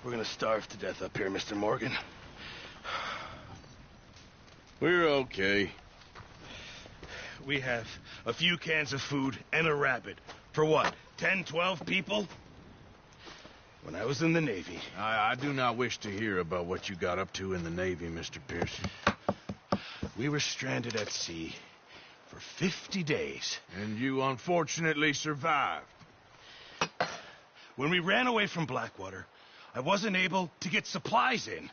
We're gonna starve to death up here, Mr. Morgan. We're okay. We have a few cans of food and a rabbit. For what, 10, 12 people? When I was in the Navy... I do not wish to hear about what you got up to in the Navy, Mr. Pearson. We were stranded at sea for 50 days. And you unfortunately survived. When we ran away from Blackwater, I wasn't able to get supplies in.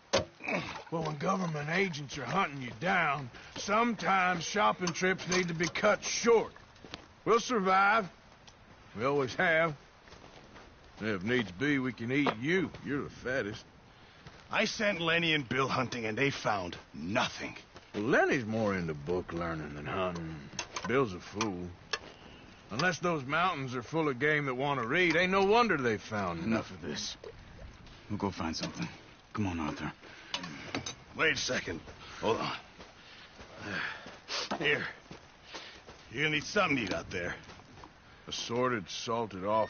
Well, when government agents are hunting you down, sometimes shopping trips need to be cut short. We'll survive. We always have. If needs be, we can eat you. You're the fattest. I sent Lenny and Bill hunting, and they found nothing. Well, Lenny's more into book learning than hunting. Bill's a fool. Unless those mountains are full of game that want to read, ain't no wonder they found Enough of this. We'll go find something. Come on, Arthur. Wait a second. Hold on. Here. You're gonna need something to eat out there. Assorted, salted offal.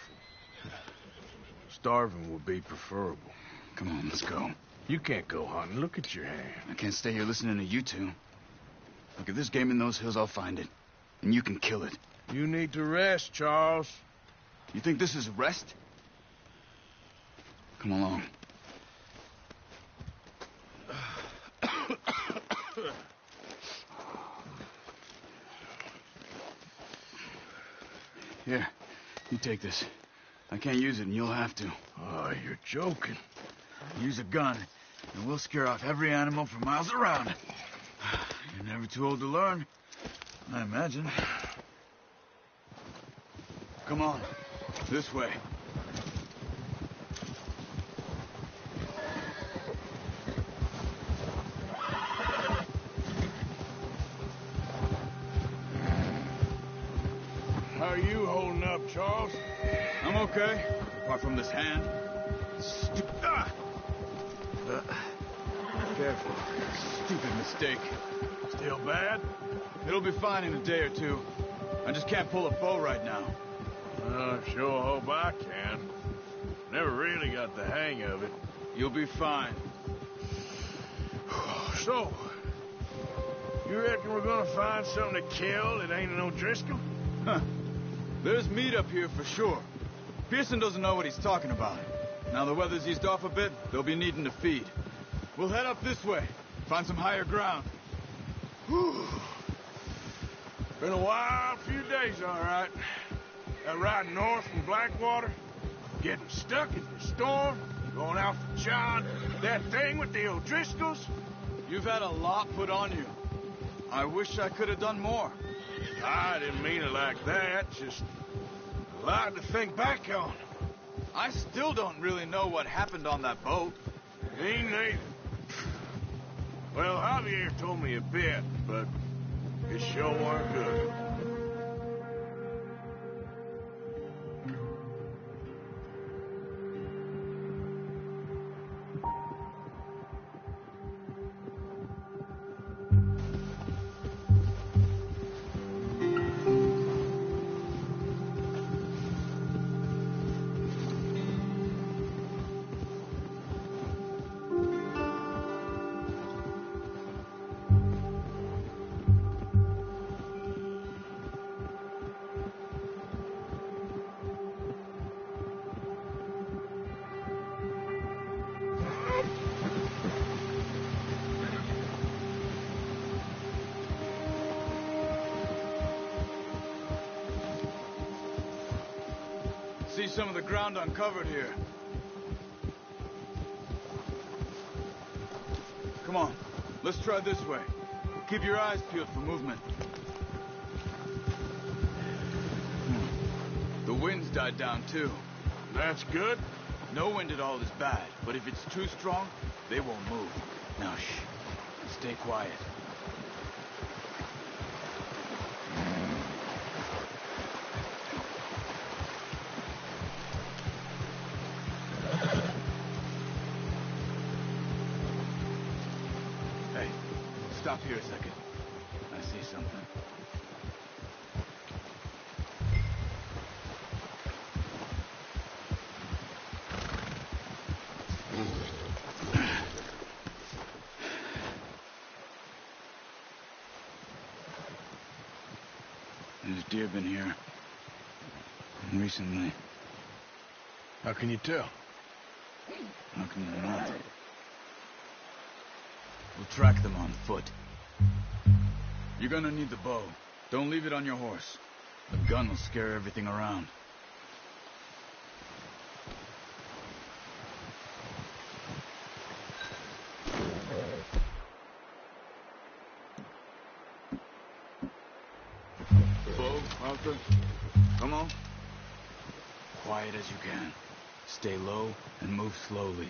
Starving would be preferable. Come on, let's go. You can't go hunting. Look at your hand. I can't stay here listening to you two. Look, if there's game in those hills, I'll find it. And you can kill it. You need to rest, Charles. You think this is rest? Come along. Here, you take this. I can't use it, and you'll have to. Oh, you're joking. Use a gun, and we'll scare off every animal for miles around. You're never too old to learn, I imagine. Come on, this way. How are you holding up, Charles? I'm okay, apart from this hand. Careful. Stupid mistake. Still bad? It'll be fine in a day or two. I just can't pull a bow right now. I sure hope I can. Never really got the hang of it. You'll be fine. So, you reckon we're gonna find something to kill that ain't no Driscoll? Huh. There's meat up here for sure. Pearson doesn't know what he's talking about. Now the weather's eased off a bit, they'll be needing to feed. We'll head up this way, find some higher ground. Whew. Been a wild few days, all right. That ride north from Blackwater, getting stuck in the storm, going out for John, that thing with the O'Driscolls. You've had a lot put on you. I wish I could have done more. I didn't mean it like that, just a lot to think back on. I still don't really know what happened on that boat. Me neither. Well, Javier told me a bit, but it sure weren't good. See some of the ground uncovered here. Come on, let's try this way. Keep your eyes peeled for movement. The wind's died down too. That's good. No wind at all is bad, but if it's too strong, they won't move. Now shh, stay quiet. Hey, stop here a second. I see something. There's deer been here. Recently. How can you tell? How can you not? We'll track them on foot. You're gonna need the bow. Don't leave it on your horse. The gun will scare everything around. Bow, Arthur. Come on. Quiet as you can. Stay low and move slowly.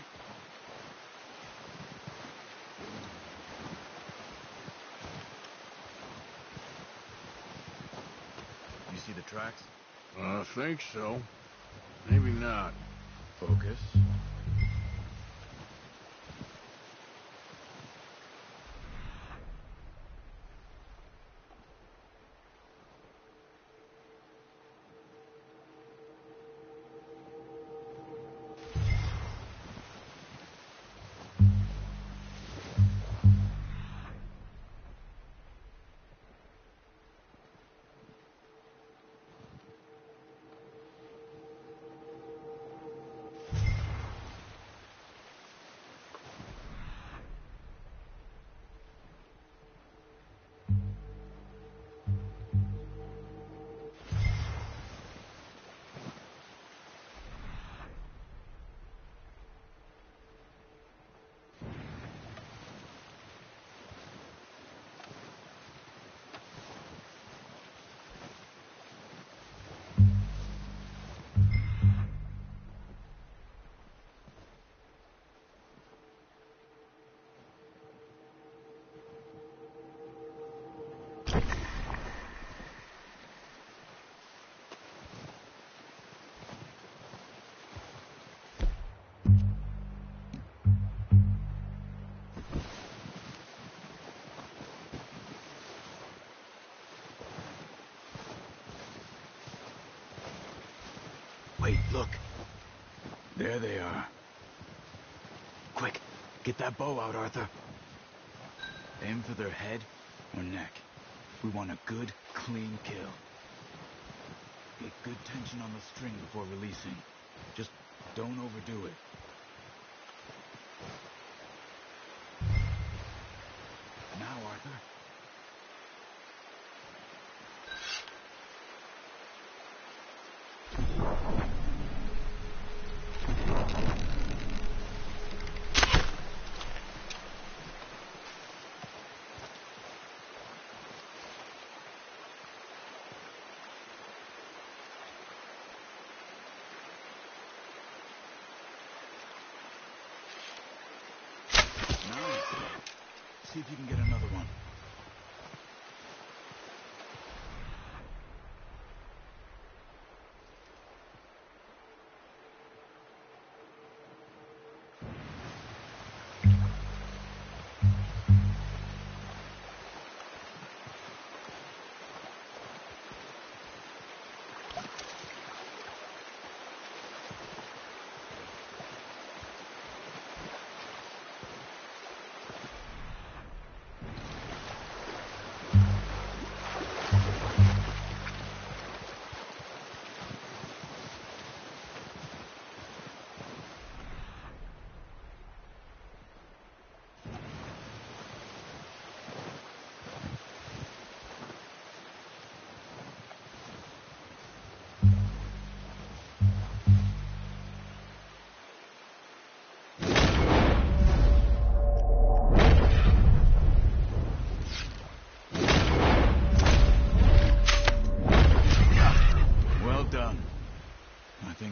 You see the tracks? I think so. Maybe not. Focus. Wait, look. There they are. Quick, get that bow out, Arthur. Aim for their head or neck. We want a good, clean kill. Get good tension on the string before releasing. Just don't overdo it. Now, Arthur. See if you can get another one.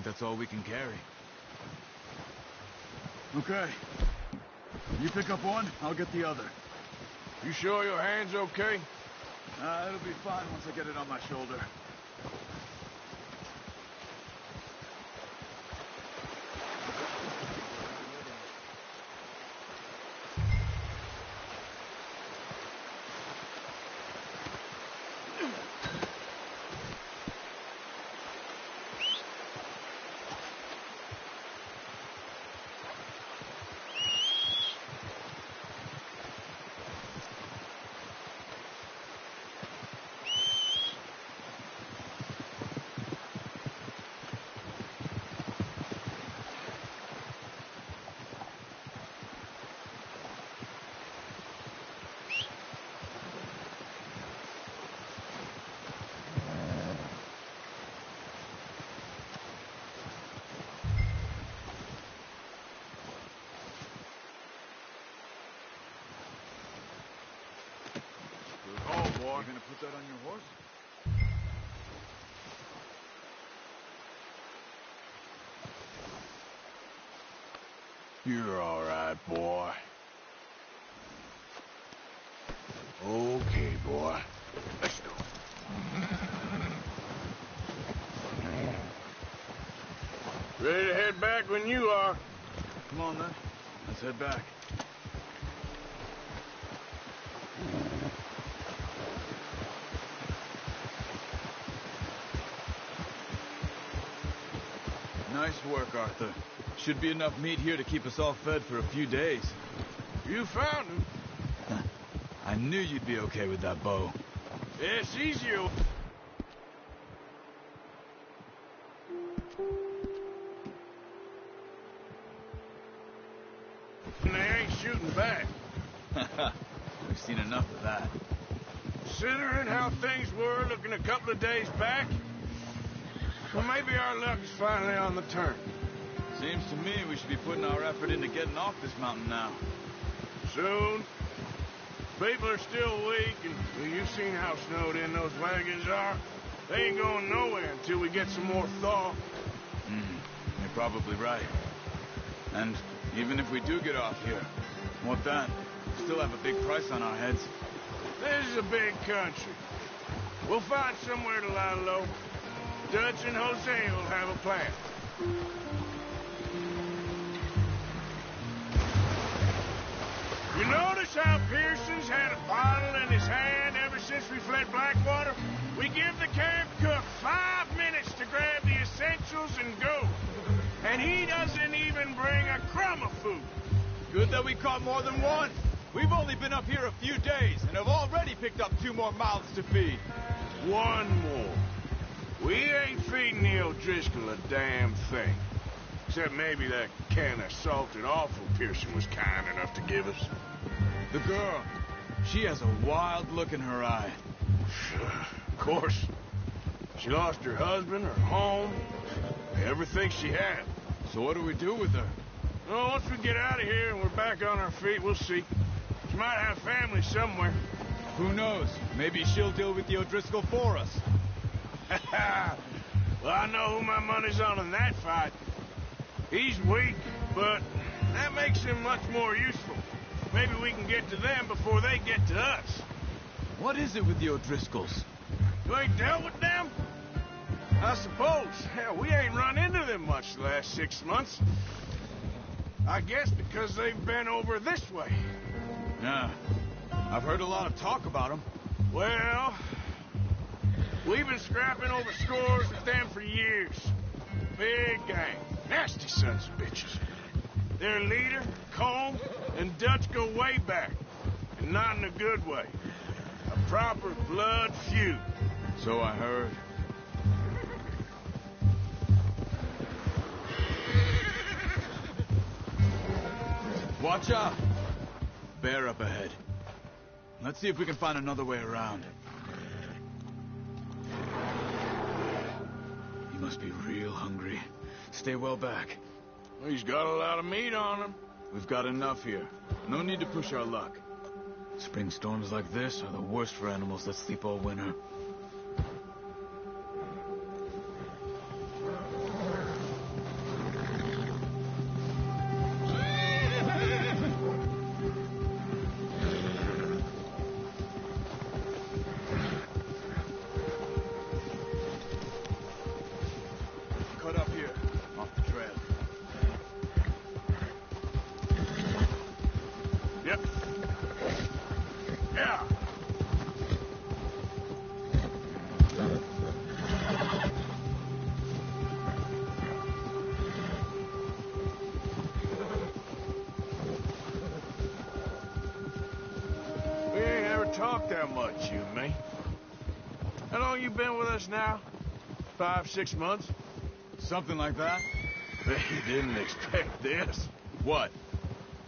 That's all we can carry. Okay. You pick up one, I'll get the other. You sure your hand's okay? It'll be fine once I get it on my shoulder. boy. You gonna put that on your horse? You're all right, boy. Okay, boy. Let's go. Ready to head back when you are. Come on, then. Let's head back. Nice work, Arthur. Should be enough meat here to keep us all fed for a few days. You found him. I knew you'd be okay with that bow. Yeah, it's easier. And they ain't shooting back. We've seen enough of that. Considering how things were looking a couple of days back, well, maybe our luck's finally on the turn. Seems to me we should be putting our effort into getting off this mountain now. Soon. People are still weak, and well, you've seen how snowed in those wagons are. They ain't going nowhere until we get some more thaw. You're probably right. And even if we do get off here, what then? We still have a big price on our heads. This is a big country. We'll find somewhere to lie low. Dutch and Jose will have a plan. You notice how Pearson's had a bottle in his hand ever since we fled Blackwater? We give the camp cook 5 minutes to grab the essentials and go. And he doesn't even bring a crumb of food. Good that we caught more than one. We've only been up here a few days and have already picked up 2 more mouths to feed. One more. We ain't feeding the O'Driscoll a damn thing. Except maybe that can of salted offal Pearson was kind enough to give us. The girl, she has a wild look in her eye. Of course. She lost her husband, her home, everything she had. So what do we do with her? Well, once we get out of here and we're back on our feet, we'll see. She might have family somewhere. Who knows? Maybe she'll deal with the O'Driscoll for us. Well, I know who my money's on in that fight. He's weak, but that makes him much more useful. Maybe we can get to them before they get to us. What is it with the O'Driscolls? You ain't dealt with them? I suppose. Hell, we ain't run into them much the last 6 months. I guess because they've been over this way. Yeah. I've heard a lot of talk about them. Well, we've been scrapping over scores with them for years. Big gang. Nasty sons of bitches. Their leader, Combe, and Dutch go way back. And not in a good way. A proper blood feud. So I heard. Watch out! Bear up ahead. Let's see if we can find another way around. He must be real hungry. Stay well back. Well, he's got a lot of meat on him. We've got enough here. No need to push our luck. Spring storms like this are the worst for animals that sleep all winter. Cut up here, off the trail. Yep. Yeah. We ain't ever talked that much, you and me. How long you been with us now? 5, 6 months? Something like that? They didn't expect this. What?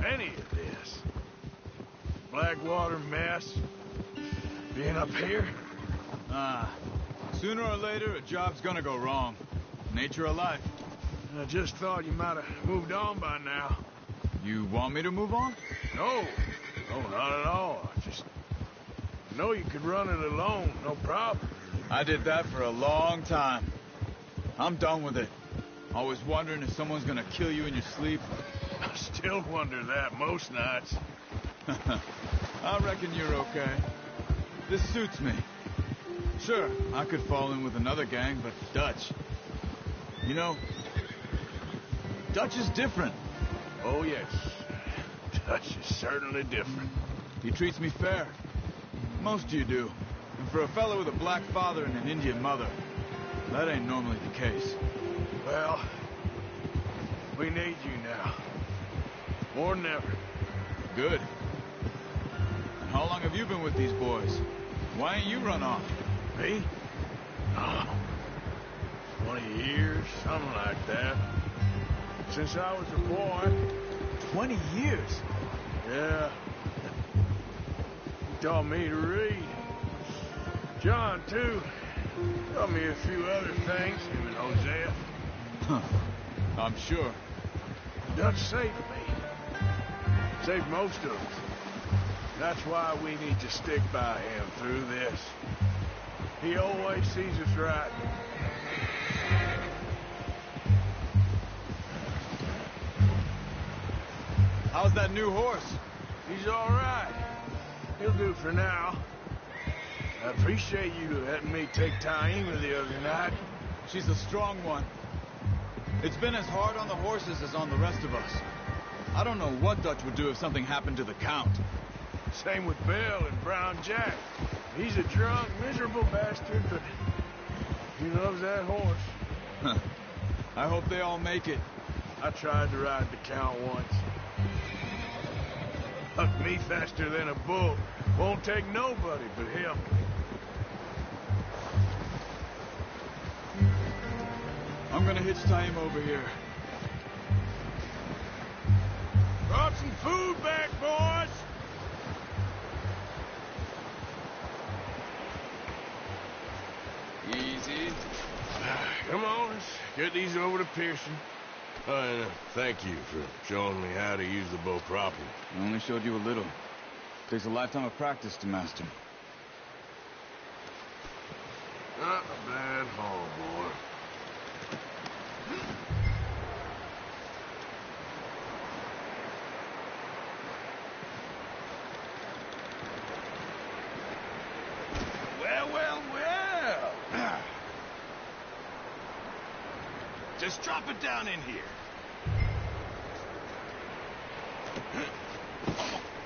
Any of this. Blackwater mess. Being up here. Sooner or later, a job's gonna go wrong. Nature of life. I just thought you might have moved on by now. You want me to move on? No. No, not at all. Know you could run it alone, no problem. I did that for a long time. I'm done with it. Always wondering if someone's gonna kill you in your sleep. I still wonder that most nights. I reckon you're okay. This suits me. Sure, I could fall in with another gang, but Dutch... You know, Dutch is different. Oh, yes. Dutch is certainly different. He treats me fair. Most of you do. And for a fellow with a black father and an Indian mother, that ain't normally the case. Well, we need you now. More than ever. Good. And how long have you been with these boys? Why ain't you run off? Me? Oh, 20 years, something like that. Since I was a boy. 20 years? Yeah. He taught me to read. John, too. Taught me a few other things, him and Hosea. Huh. I'm sure. Dutch saved me. Saved most of us. That's why we need to stick by him through this. He always sees us right. How's that new horse? He's all right. He'll do for now. I appreciate you letting me take Taima the other night. She's a strong one. It's been as hard on the horses as on the rest of us. I don't know what Dutch would do if something happened to the Count. Same with Bill and Brown Jack. He's a drunk, miserable bastard, but he loves that horse. I hope they all make it. I tried to ride the Count once. Hucked me faster than a bull. Won't take nobody but him. I'm gonna hitch Taima over here. Brought some food back, boys. Easy. Come on, let's get these over to Pearson. And thank you for showing me how to use the bow properly. I only showed you a little. Takes a lifetime of practice to master. Not a bad haul, boy. Well. Just drop it down in here.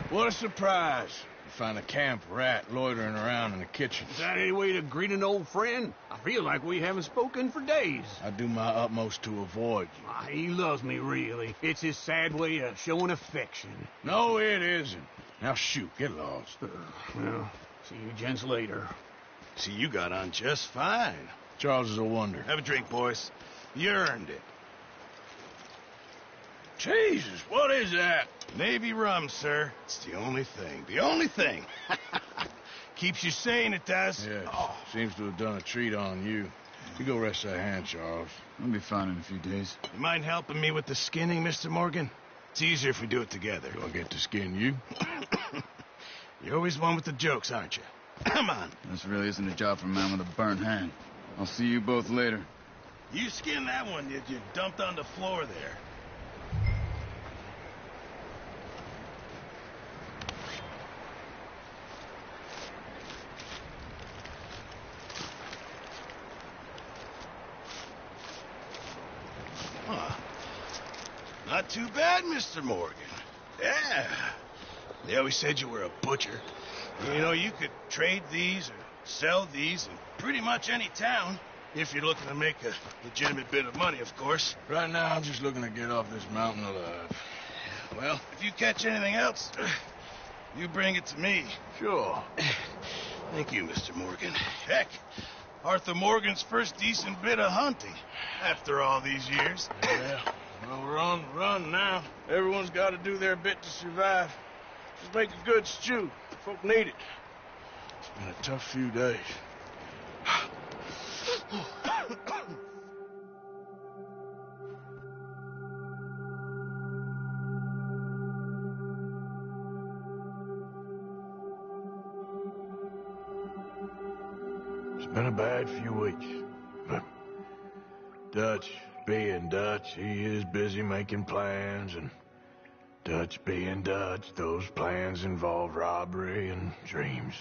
What a surprise. You find a camp rat loitering around in the kitchen. Is that any way to greet an old friend? I feel like we haven't spoken for days. I do my utmost to avoid you. He loves me, really. It's his sad way of showing affection. No, it isn't. Now shoot, get lost. Well, see you gents later. See, you got on just fine. Charles is a wonder. Have a drink, boys. You earned it. Jesus, what is that? Navy rum, sir. It's the only thing. The only thing. Keeps you sane, it does. Yes, seems to have done a treat on you. You go rest that hand, Charles. I'll be fine in a few days. You mind helping me with the skinning, Mr. Morgan? It's easier if we do it together. Do I get to skin you? You're always one with the jokes, aren't you? Come on. This really isn't a job for a man with a burnt hand. I'll see you both later. You skinned that one you dumped on the floor there. Huh. Not too bad, Mr. Morgan. Yeah. They always said you were a butcher. You know, you could trade these or sell these in pretty much any town. If you're looking to make a legitimate bit of money, of course. Right now, I'm just looking to get off this mountain alive. Well, if you catch anything else, you bring it to me. Sure. Thank you, Mr. Morgan. Heck, Arthur Morgan's first decent bit of hunting after all these years. Yeah. Well, run now. Everyone's got to do their bit to survive. Just make a good stew. Folk need it. It's been a tough few days. Been a bad few weeks. But Dutch being Dutch, he is busy making plans, and Dutch being Dutch, those plans involve robbery and dreams.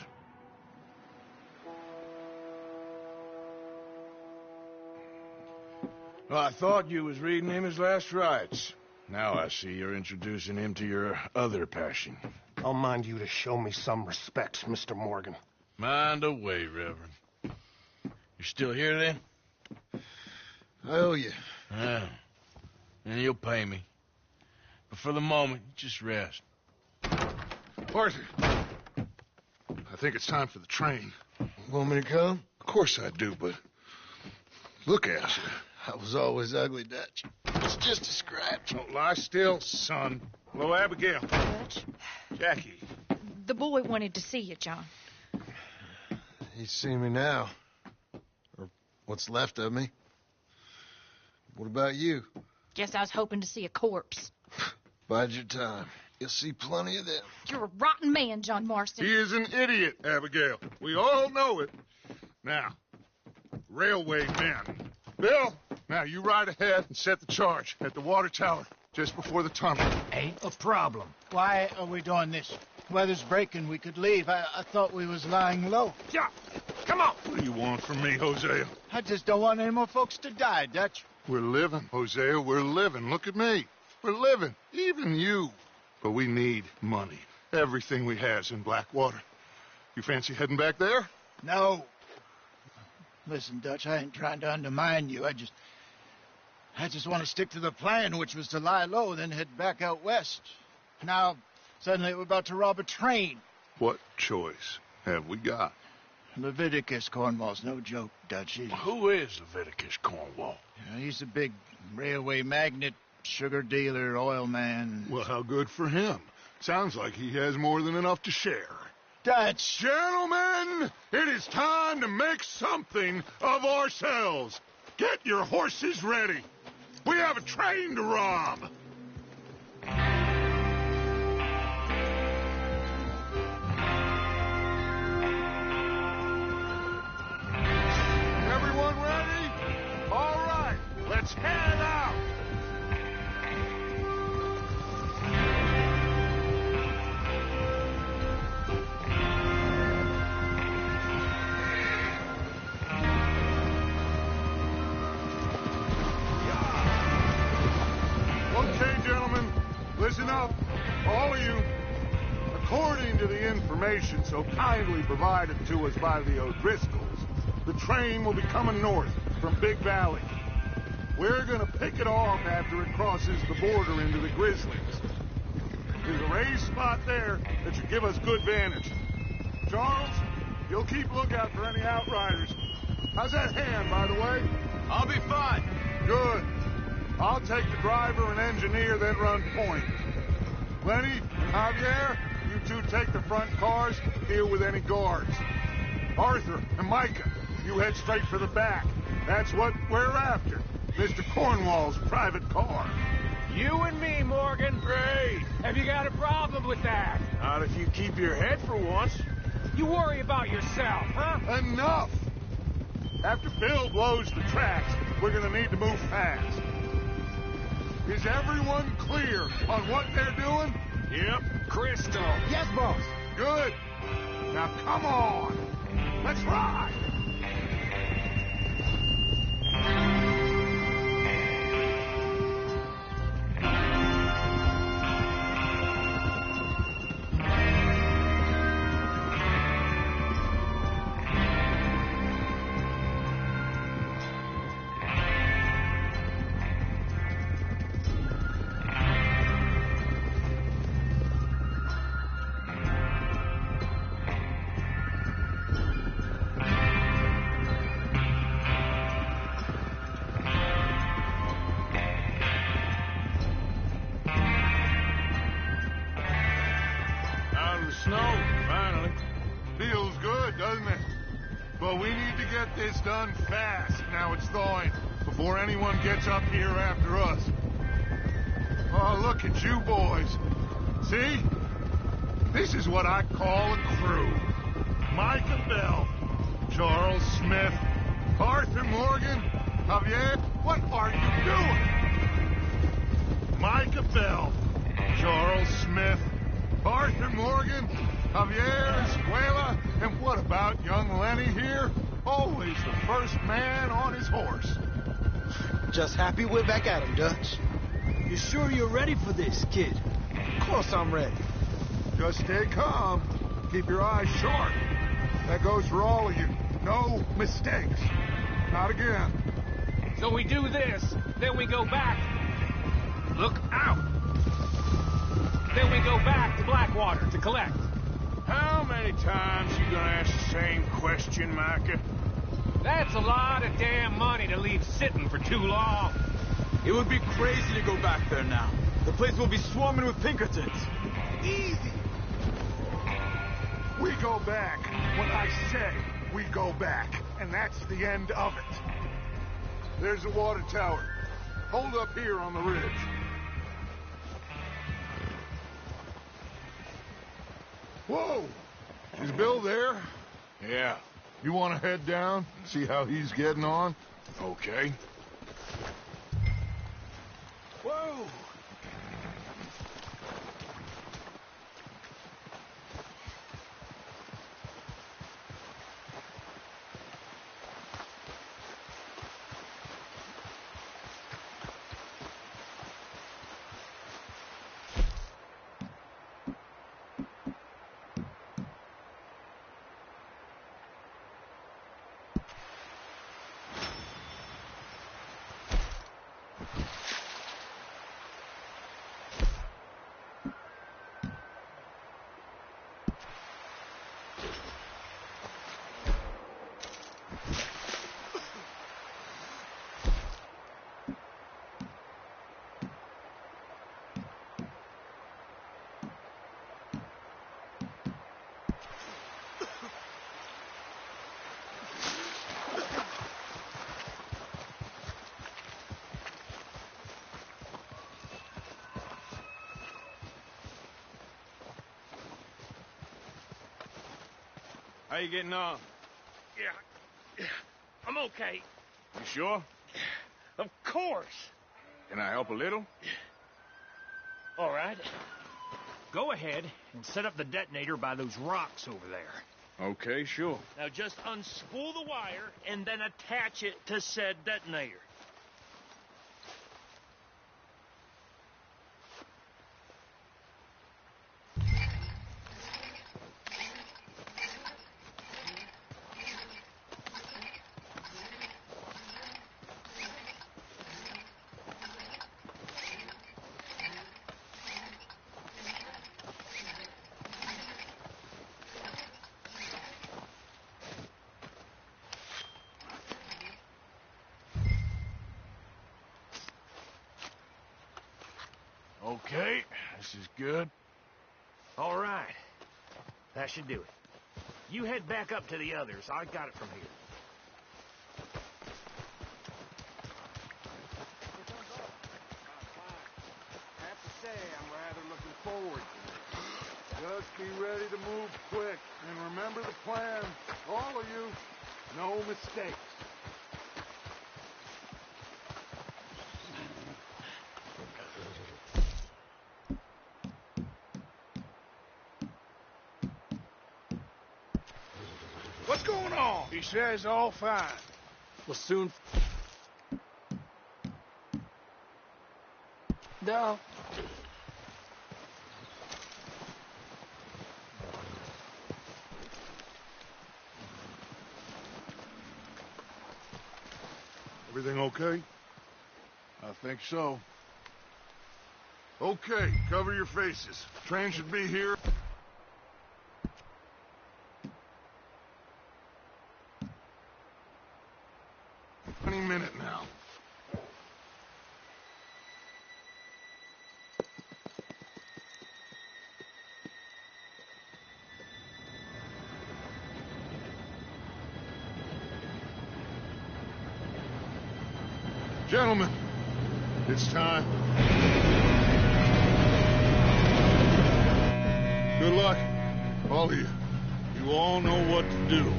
Well, I thought you was reading him his last rites. Now I see you're introducing him to your other passion. I'll mind you to show me some respect, Mr. Morgan. Mind away, Reverend. You still here, then? I owe you. Yeah. And you'll pay me. But for the moment, just rest. Arthur, I think it's time for the train. Want me to come? Of course I do, but look at you. I was always ugly, Dutch. It's just a scratch. Don't lie still, son. Hello, Abigail. Dutch, Jackie. the boy wanted to see you, John. He's seen me now. Or what's left of me. What about you? Guess I was hoping to see a corpse. Bide your time. You'll see plenty of them. You're a rotten man, John Marston. He is an idiot, Abigail. We all know it. Now, railway men. Bill, now you ride ahead and set the charge at the water tower just before the tunnel. Ain't a problem. Why are we doing this? Weather's breaking. We could leave. I thought we was lying low. Yeah, come on. What do you want from me, Hosea? I just don't want any more folks to die, Dutch. We're living, Hosea. We're living. Look at me. We're living. Even you. But we need money. Everything we has in Blackwater. You fancy heading back there? No. Listen, Dutch, I ain't trying to undermine you. I just want to stick to the plan, which was to lie low, then head back out west. Now, suddenly we're about to rob a train. What choice have we got? Leviticus Cornwall's no joke, Dutch. Who is Leviticus Cornwall? He's a big railway magnate, sugar dealer, oil man. Well, how good for him. Sounds like he has more than enough to share. Dutch! Gentlemen, it is time to make something of ourselves. Get your horses ready. We have a train to rob. Everyone ready? All right, let's head out. Okay, gentlemen, listen up, all of you. According to the information so kindly provided to us by the O'Driscolls, the train will be coming north from Big Valley. We're gonna pick it off after it crosses the border into the Grizzlies. There's a raised spot there that should give us good vantage. Charles, you'll keep lookout for any outriders. How's that hand, by the way? I'll be fine. Good. I'll take the driver and engineer, then run point. Lenny, Javier, you two take the front cars, deal with any guards. Arthur and Micah, you head straight for the back. That's what we're after. Mr. Cornwall's private car. You and me, Morgan. Great. Have you got a problem with that? Not if you keep your head for once. You worry about yourself, huh? Enough! After Bill blows the tracks, we're gonna need to move fast. Is everyone clear on what they're doing? Yep. Crystal. Yes, boss. Good. Now come on. Let's ride. Snow, finally. Feels good, doesn't it? But we need to get this done fast, now it's thawing, before anyone gets up here after us. Oh, look at you boys. See? This is what I call a crew. Micah Bell, Charles Smith, Arthur Morgan, Javier, what are you doing? Micah Bell, Charles Smith, Arthur Morgan, Javier Escuela, and what about young Lenny here? Always the first man on his horse. Just happy we're back at him, Dutch. You sure you're ready for this, kid? Of course I'm ready. Just stay calm. Keep your eyes sharp. That goes for all of you. No mistakes. Not again. So we do this, then we go back. Look out! Then we go back to Blackwater to collect. How many times you gonna ask the same question, Micah? That's a lot of damn money to leave sitting for too long. It would be crazy to go back there now. The place will be swarming with Pinkertons. Easy. We go back when I say we go back, and that's the end of it. There's the water tower. Hold up here on the ridge. Whoa! Is Bill there? Yeah. You want to head down, see how he's getting on? Okay. Whoa! How you getting on? Yeah, I'm okay. You sure? Of course. Can I help a little? All right. Go ahead and set up the detonator by those rocks over there. Okay, sure. Now just unspool the wire and then attach it to said detonator. Okay, this is good. All right. That should do it. You head back up to the others. I got it from here. I have to say, I'm rather looking forward to it. Just be ready to move quick. And remember the plan. All of you, no mistakes. What's going on? He says all fine. Well, soon... No. Everything okay? I think so. Okay, cover your faces. Train should be here. Any minute now. Gentlemen, it's time. Good luck, all of you. You all know what to do.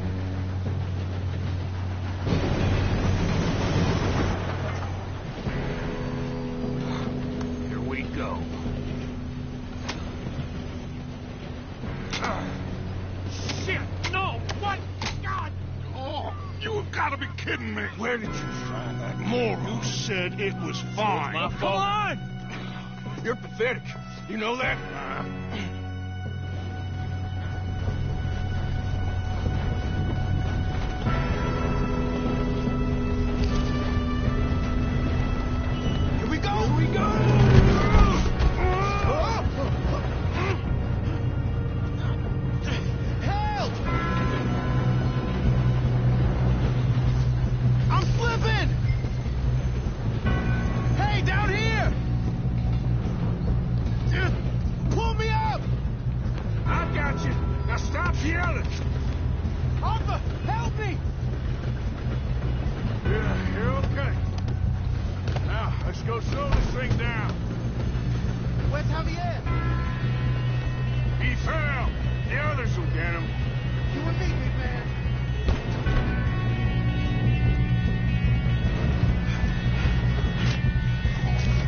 gotta be kidding me. Where did you find that moron? You said it was fine. My Come fault. on! You're pathetic. You know that? Here we go! Here we go! Help! I'm slipping! Hey, down here! Just pull me up! I got you. Now stop yelling. Arthur, help me! Yeah, you're okay. Now, let's go slow this thing down. Where's Javier? He fell. The others will get him. You and me, big man.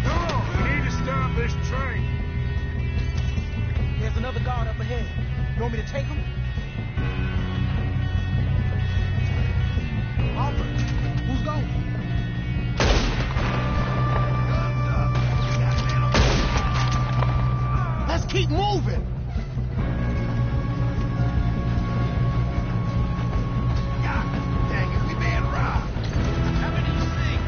Come on, we need to stop this train. There's another guard up ahead. You want me to take him? Arthur, who's going? Let's keep moving. God dang it, we being robbed. How many do you think?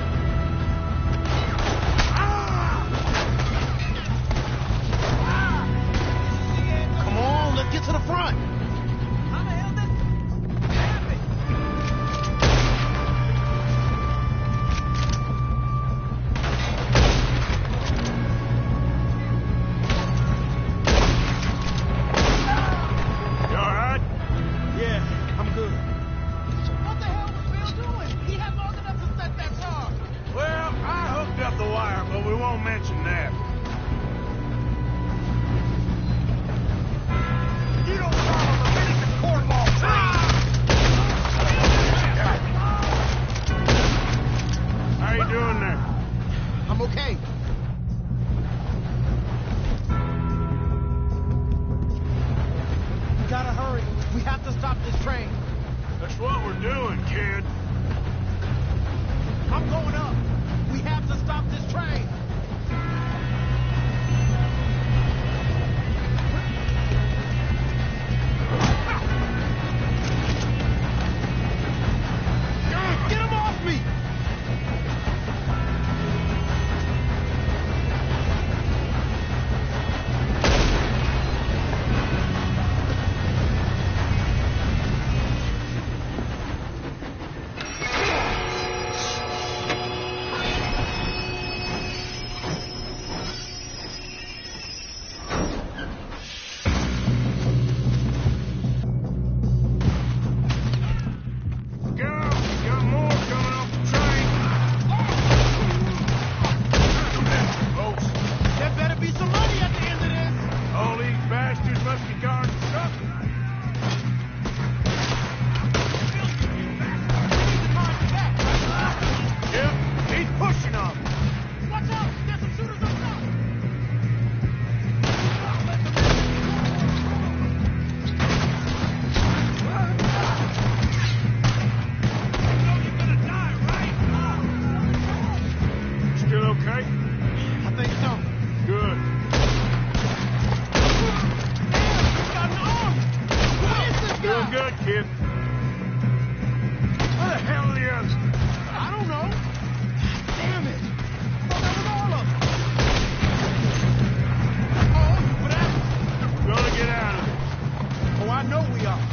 Come on, let's get to the front. How the hell this happen? You all right? Yeah, I'm good. So what the hell was Bill doing? He had long enough to set that charge. Well, I hooked up the wire, but we won't mention that. You don't follow the Dominican court law, How you doing there? I'm okay. We gotta hurry. We have to stop this train. That's what we're doing, kid. I'm going up. We have to stop this train. Get him off me! Go! Got more coming off the train. Folks, There better be some money at the end of this. all these bastards must be guarding something. Yep, he's pushing on me. Watch out! There's some shooters up top! Still okay? I think so. Good. He's got an arm! Who is this Doing guy? good, kid. Where the hell are the others? I don't know. Damn it! I thought that was all of them. Oh, what happened? We're gonna get out of it. Oh, I know we are.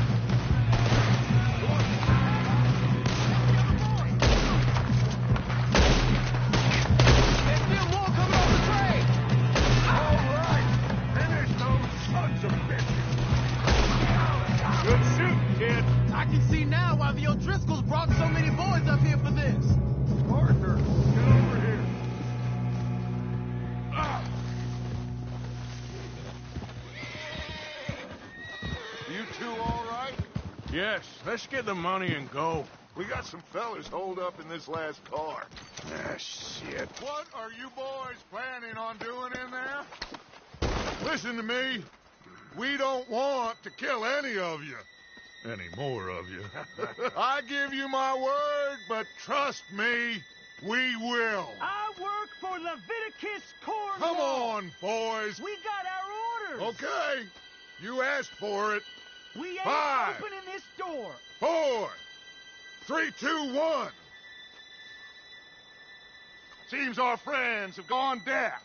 There's still more coming off the train. All right. Finish those sons of bitches. Good shoot, kid. I can see now why the O'Driscolls brought so many boys up here for this. Arthur, get over here. You two all right? Yes, let's get the money and go. We got some fellas holed up in this last car. Ah, shit. What are you boys planning on doing in there? Listen to me. We don't want to kill any of you. any more of you. I give you my word, but trust me, we will. I work for Leviticus Cornwall. Come on, boys. We got our orders. Okay, you asked for it. We ain't 5, opening this door. 4, 3, 2, 1. Seems our friends have gone deaf.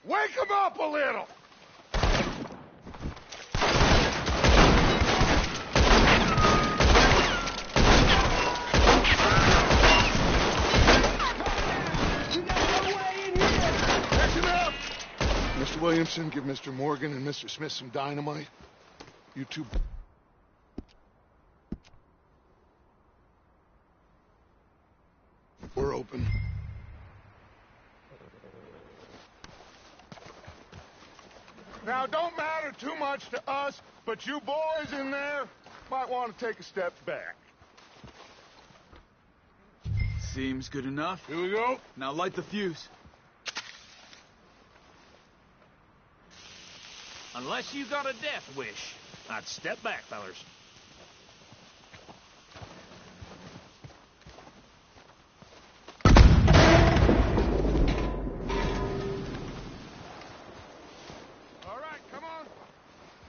Wake them up a little. Mr. Williamson, give Mr. Morgan and Mr. Smith some dynamite. You two... We're open. Now, don't matter too much to us, but you boys in there might want to take a step back. Seems good enough. Here we go. Now light the fuse. Unless you got a death wish, I'd step back, fellers. All right, come on.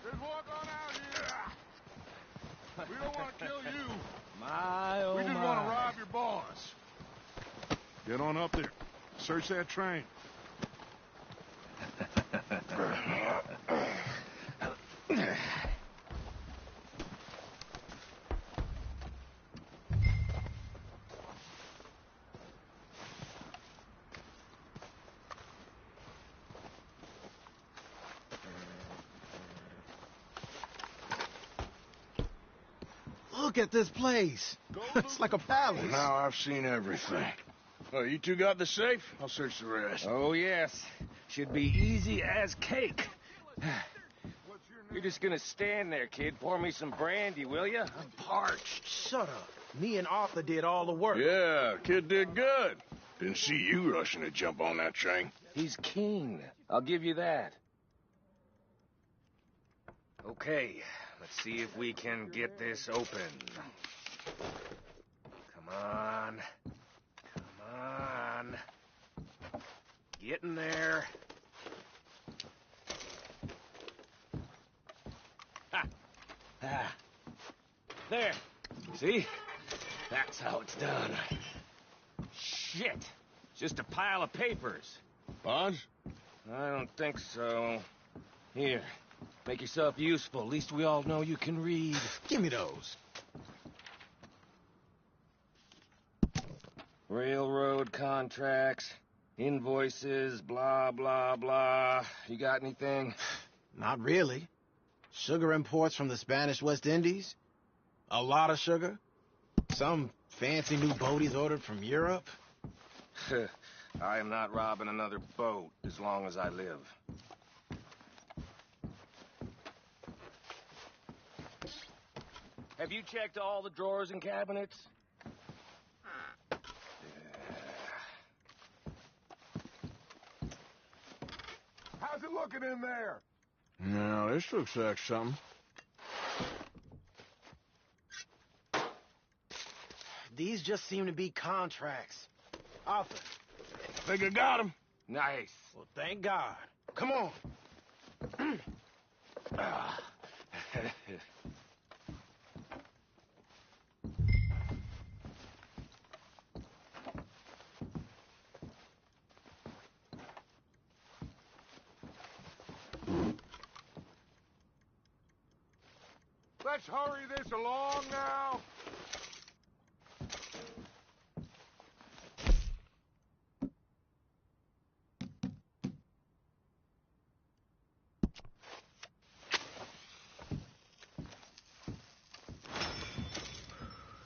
Just walk on out here. We don't want to kill you. My, oh We just want to rob your boss. Get on up there. Search that train. Look at this place. It's like a palace. Now I've seen everything. Oh, you two got the safe? I'll search the rest. Oh, yes. Should be easy as cake. You're just gonna stand there, kid. Pour me some brandy, will you? I'm parched. Shut up. Me and Arthur did all the work. Yeah, kid did good. Didn't see you rushing to jump on that train. He's keen. I'll give you that. Okay, let's see if we can get this open. Come on. Come on. Get in there. Ha! Ah. There. See? That's how it's done. Shit. Just a pile of papers. Bonds? I don't think so. Here. Make yourself useful. At least we all know you can read. Give me those. Railroad contracts, invoices, blah, blah, blah. You got anything? Not really. Sugar imports from the Spanish West Indies. A lot of sugar. Some fancy new boat he's ordered from Europe. I am not robbing another boat as long as I live. Have you checked all the drawers and cabinets? How's it looking in there? No, this looks like something. These just seem to be contracts. Arthur. Think I got him. Nice. Well, thank God. Come on. Let's hurry this along now.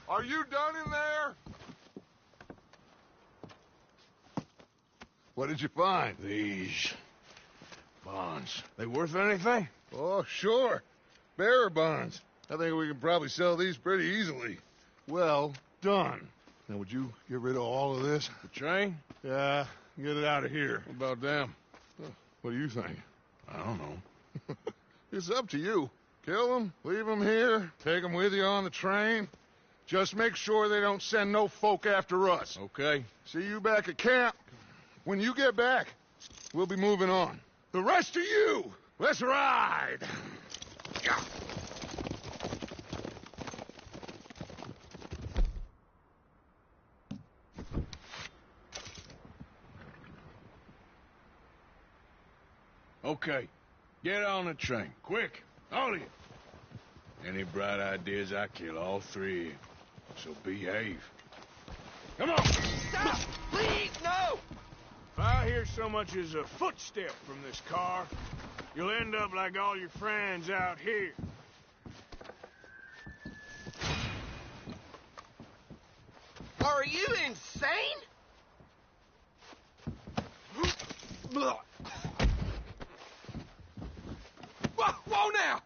Are you done in there? What did you find? These bonds. They worth anything? Oh, sure. Bearer bonds. I think we can probably sell these pretty easily. Well done. Now, would you get rid of all of this? The train? Yeah, get it out of here. What about them? What do you think? I don't know. It's up to you. Kill them, leave them here, take them with you on the train. Just make sure they don't send no folk after us. Okay. See you back at camp. When you get back, we'll be moving on. The rest of you, let's ride! Yeah. Okay. Get on the train. Quick. All of you. Any bright ideas, I kill all three of you. So behave. Come on! Stop! Please, no! If I hear so much as a footstep from this car, you'll end up like all your friends out here. Are you insane? Whoa, whoa now!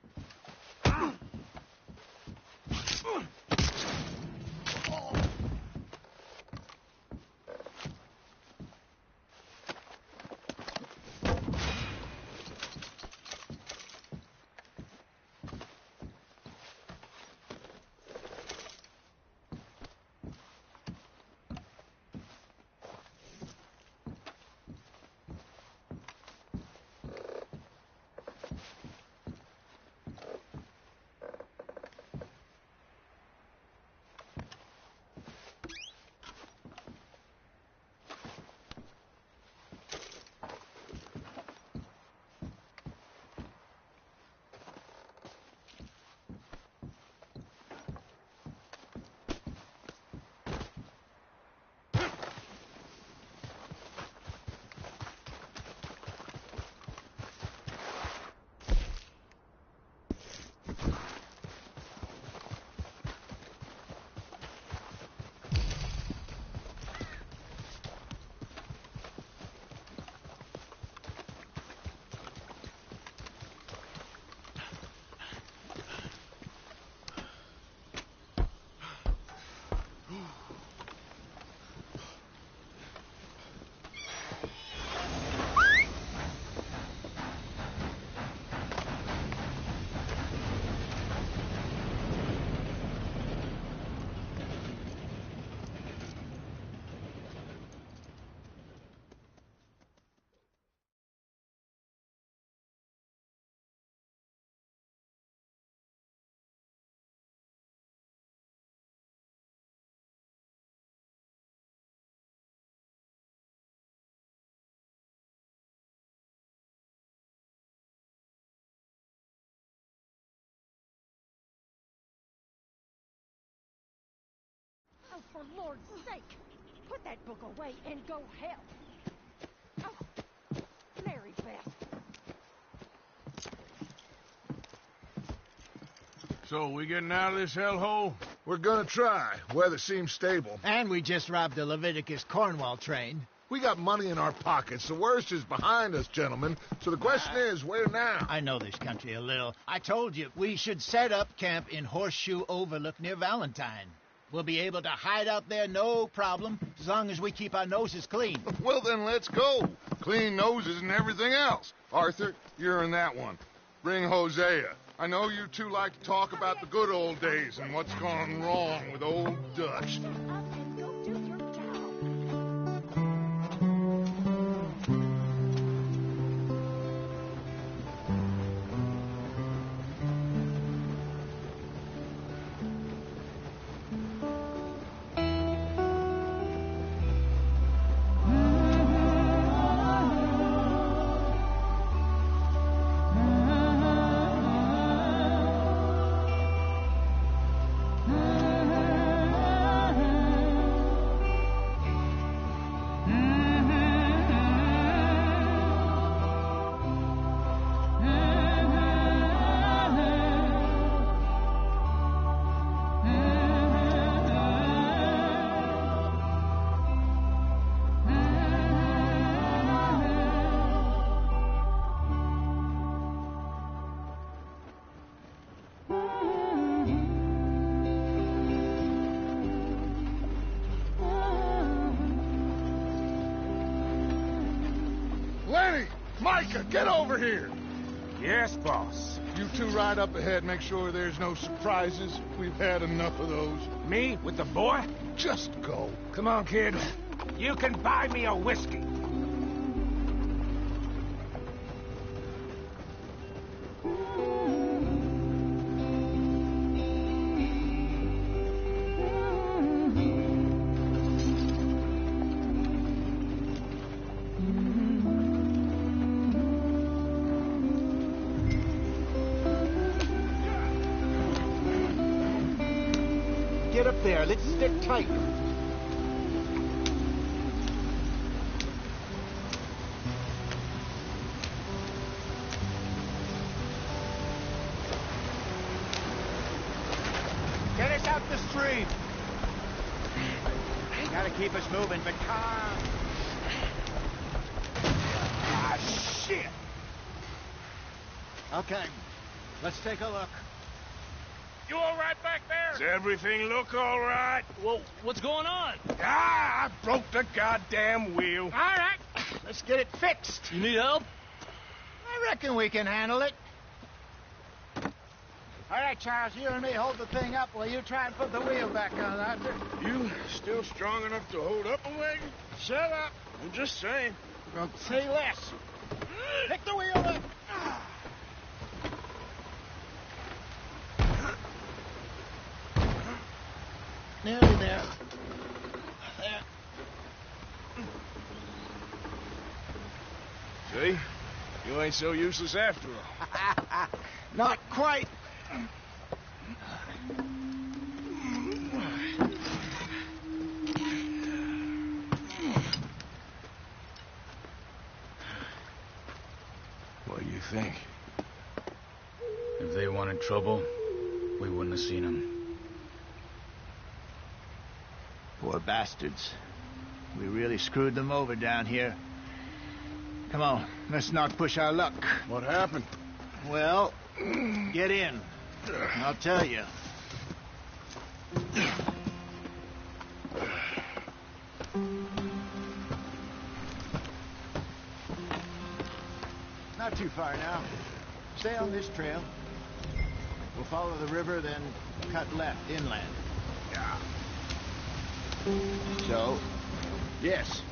Oh, for Lord's sake, put that book away and go help. Oh, Mary Beth. So, we getting out of this hellhole? We're gonna try. Weather seems stable. And we just robbed the Leviticus Cornwall train. We got money in our pockets. The worst is behind us, gentlemen. So the question is, where now? I know this country a little. I told you, we should set up camp in Horseshoe Overlook near Valentine. We'll be able to hide out there no problem, as long as we keep our noses clean. Well, then let's go. Clean noses and everything else. Arthur, you're in that one. Bring Hosea. I know you two like to talk about the good old days and what's gone wrong with old Dutch. Shut up and go do your job. Lenny! Micah, get over here! Yes, boss. You two ride up ahead, make sure there's no surprises. We've had enough of those. Me with the boy? Just go. Come on, kid. You can buy me a whiskey. Get up there. Let's stick tight. Get us out the stream. Gotta keep us moving, but calm. Ah, shit. Okay, let's take a look. You all right back there? Does everything look all right? Well, what's going on? Ah, I broke the goddamn wheel. All right, let's get it fixed. You need help? I reckon we can handle it. All right, Charles, you and me hold the thing up while you try and put the wheel back on, Arthur. You still strong enough to hold up a wagon? Shut up. I'm just saying. Don't say less. Pick the wheel up. Nearly there. There. See? You ain't so useless after all. Not quite. What do you think? If they wanted trouble, we wouldn't have seen them. Poor bastards. We really screwed them over down here. Come on, let's not push our luck. What happened? Well, get in. I'll tell you. Not too far now. Stay on this trail. We'll follow the river, then cut left inland. Yeah. So, yes,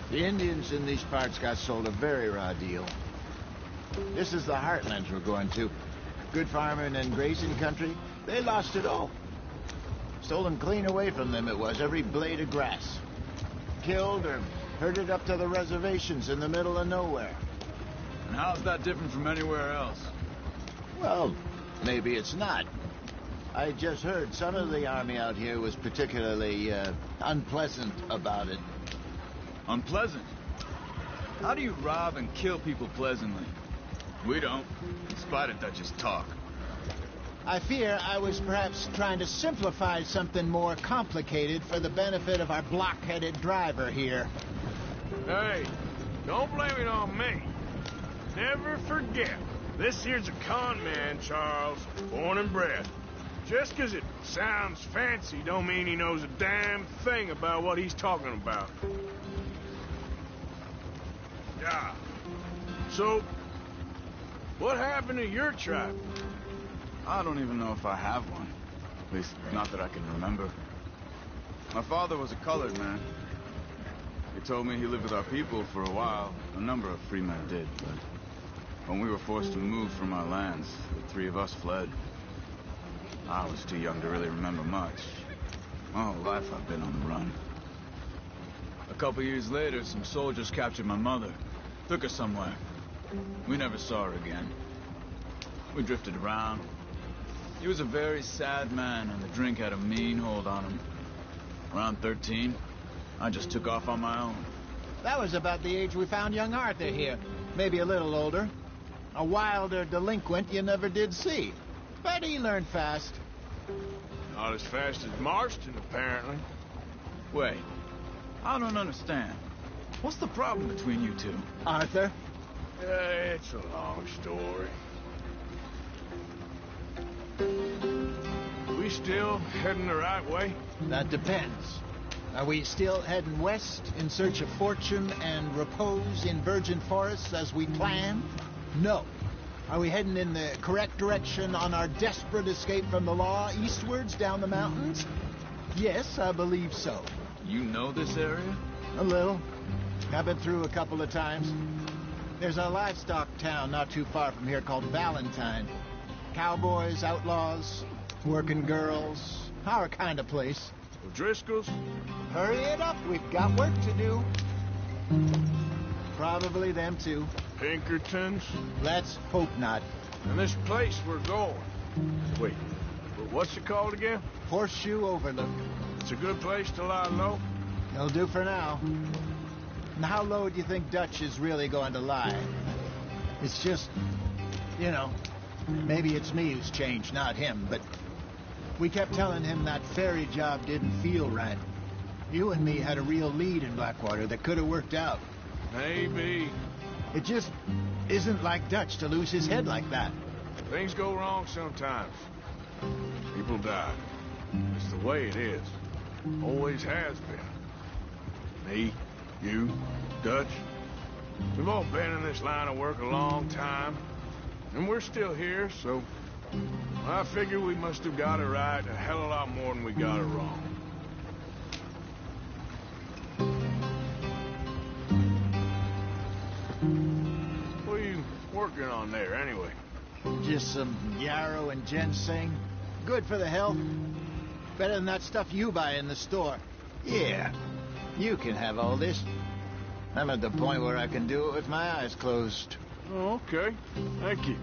the Indians in these parts got sold a very raw deal. This is the heartlands we're going to. Good farming and grazing country. They lost it all. Stolen clean away from them it was, every blade of grass. Killed or herded up to the reservations in the middle of nowhere. And how's that different from anywhere else? Well, maybe it's not. I just heard some of the army out here was particularly unpleasant about it. Unpleasant? How do you rob and kill people pleasantly? We don't, in spite of Dutch's talk. I fear I was perhaps trying to simplify something more complicated for the benefit of our block-headed driver here. Hey, don't blame it on me. Never forget, this here's a con man, Charles, born and bred. Just 'cause it sounds fancy don't mean he knows a damn thing about what he's talking about. Yeah. So, what happened to your tribe? I don't even know if I have one. At least, not that I can remember. My father was a colored man. He told me he lived with our people for a while. A number of free men did, but when we were forced to move from our lands, the three of us fled. I was too young to really remember much. My whole life I've been on the run. A couple years later, some soldiers captured my mother. Took her somewhere. We never saw her again. We drifted around. He was a very sad man, and the drink had a mean hold on him. Around 13, I just took off on my own. That was about the age we found young Arthur here. Maybe a little older. A wilder delinquent you never did see. But he learned fast. Not as fast as Marston, apparently. Wait, I don't understand. What's the problem between you two? Arthur? It's a long story. We still heading the right way? That depends. Are we still heading west in search of fortune and repose in virgin forests as we planned? No. Are we heading in the correct direction on our desperate escape from the law eastwards down the mountains? Yes, I believe so. You know this area? A little. I've been through a couple of times. There's a livestock town not too far from here called Valentine. Cowboys, outlaws, working girls, our kind of place. O'Driscoll's? Hurry it up, we've got work to do. Probably them too. Pinkertons? Let's hope not. And this place we're going. Wait, but what's it called again? Horseshoe Overlook. It's a good place to lie low? It'll do for now. And how low do you think Dutch is really going to lie? It's just, you know, maybe it's me who's changed, not him, but we kept telling him that ferry job didn't feel right. You and me had a real lead in Blackwater that could have worked out. Maybe. It just isn't like Dutch to lose his head like that. Things go wrong sometimes. People die. It's the way it is. Always has been. Me, you, Dutch. We've all been in this line of work a long time. And we're still here, so I figure we must have got it right a hell of a lot more than we got it wrong. What are you working on there, anyway? Just some yarrow and ginseng. Good for the health. Better than that stuff you buy in the store. Yeah, you can have all this. I'm at the point where I can do it with my eyes closed. Oh, okay. Thank you.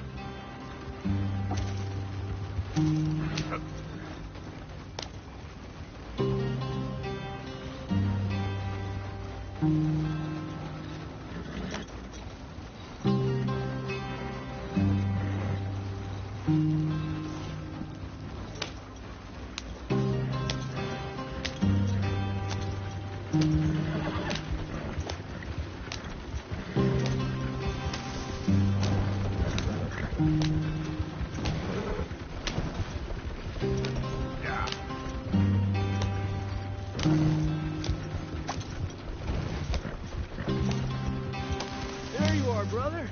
There you are, brother.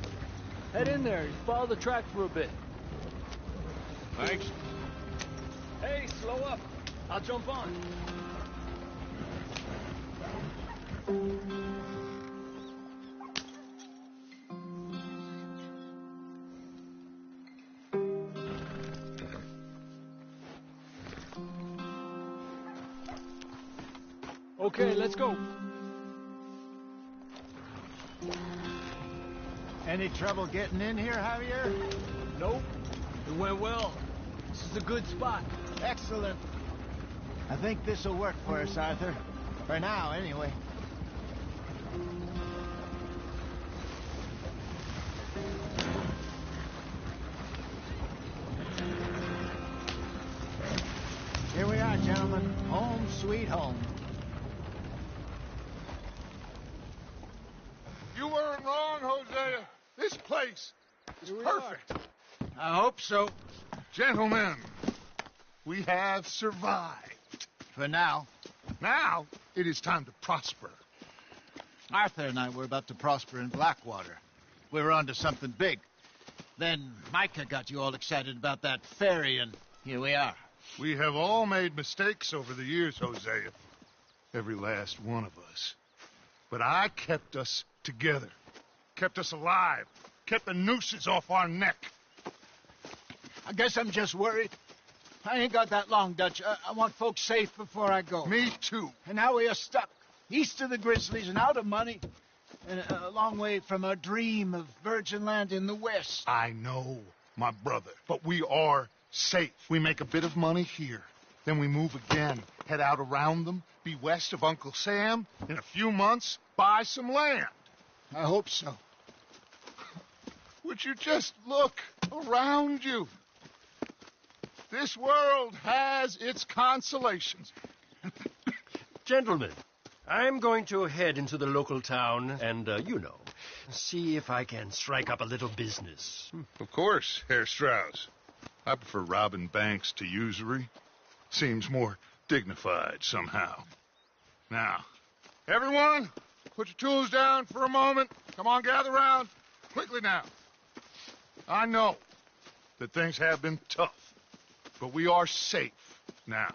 Head in there. Follow the track for a bit. Thanks. Hey, slow up. I'll jump on. Okay, let's go. Any trouble getting in here, Javier? Nope. It went well. This is a good spot. Excellent. I think this'll work for us, Arthur. For now, anyway. Here we are, gentlemen. Home sweet home. You weren't wrong, Hosea. This place is perfect. I hope so. Gentlemen, we have survived. For now. Now, it is time to prosper. Arthur and I were about to prosper in Blackwater. We were on to something big. Then Micah got you all excited about that ferry, and here we are. We have all made mistakes over the years, Hosea. Every last one of us. But I kept us together. Kept us alive. Kept the nooses off our neck. I guess I'm just worried. I ain't got that long, Dutch. I want folks safe before I go. Me too. And now we are stuck. East of the Grizzlies and out of money. And a long way from our dream of virgin land in the west. I know, my brother. But we are safe. We make a bit of money here. Then we move again. Head out around them. Be west of Uncle Sam. In a few months, buy some land. I hope so. Would you just look around you? This world has its consolations. Gentlemen, I'm going to head into the local town and, see if I can strike up a little business. Of course, Herr Strauss. I prefer robbing banks to usury. Seems more dignified somehow. Now, everyone, put your tools down for a moment. Come on, gather round. Quickly now. I know that things have been tough, but we are safe now,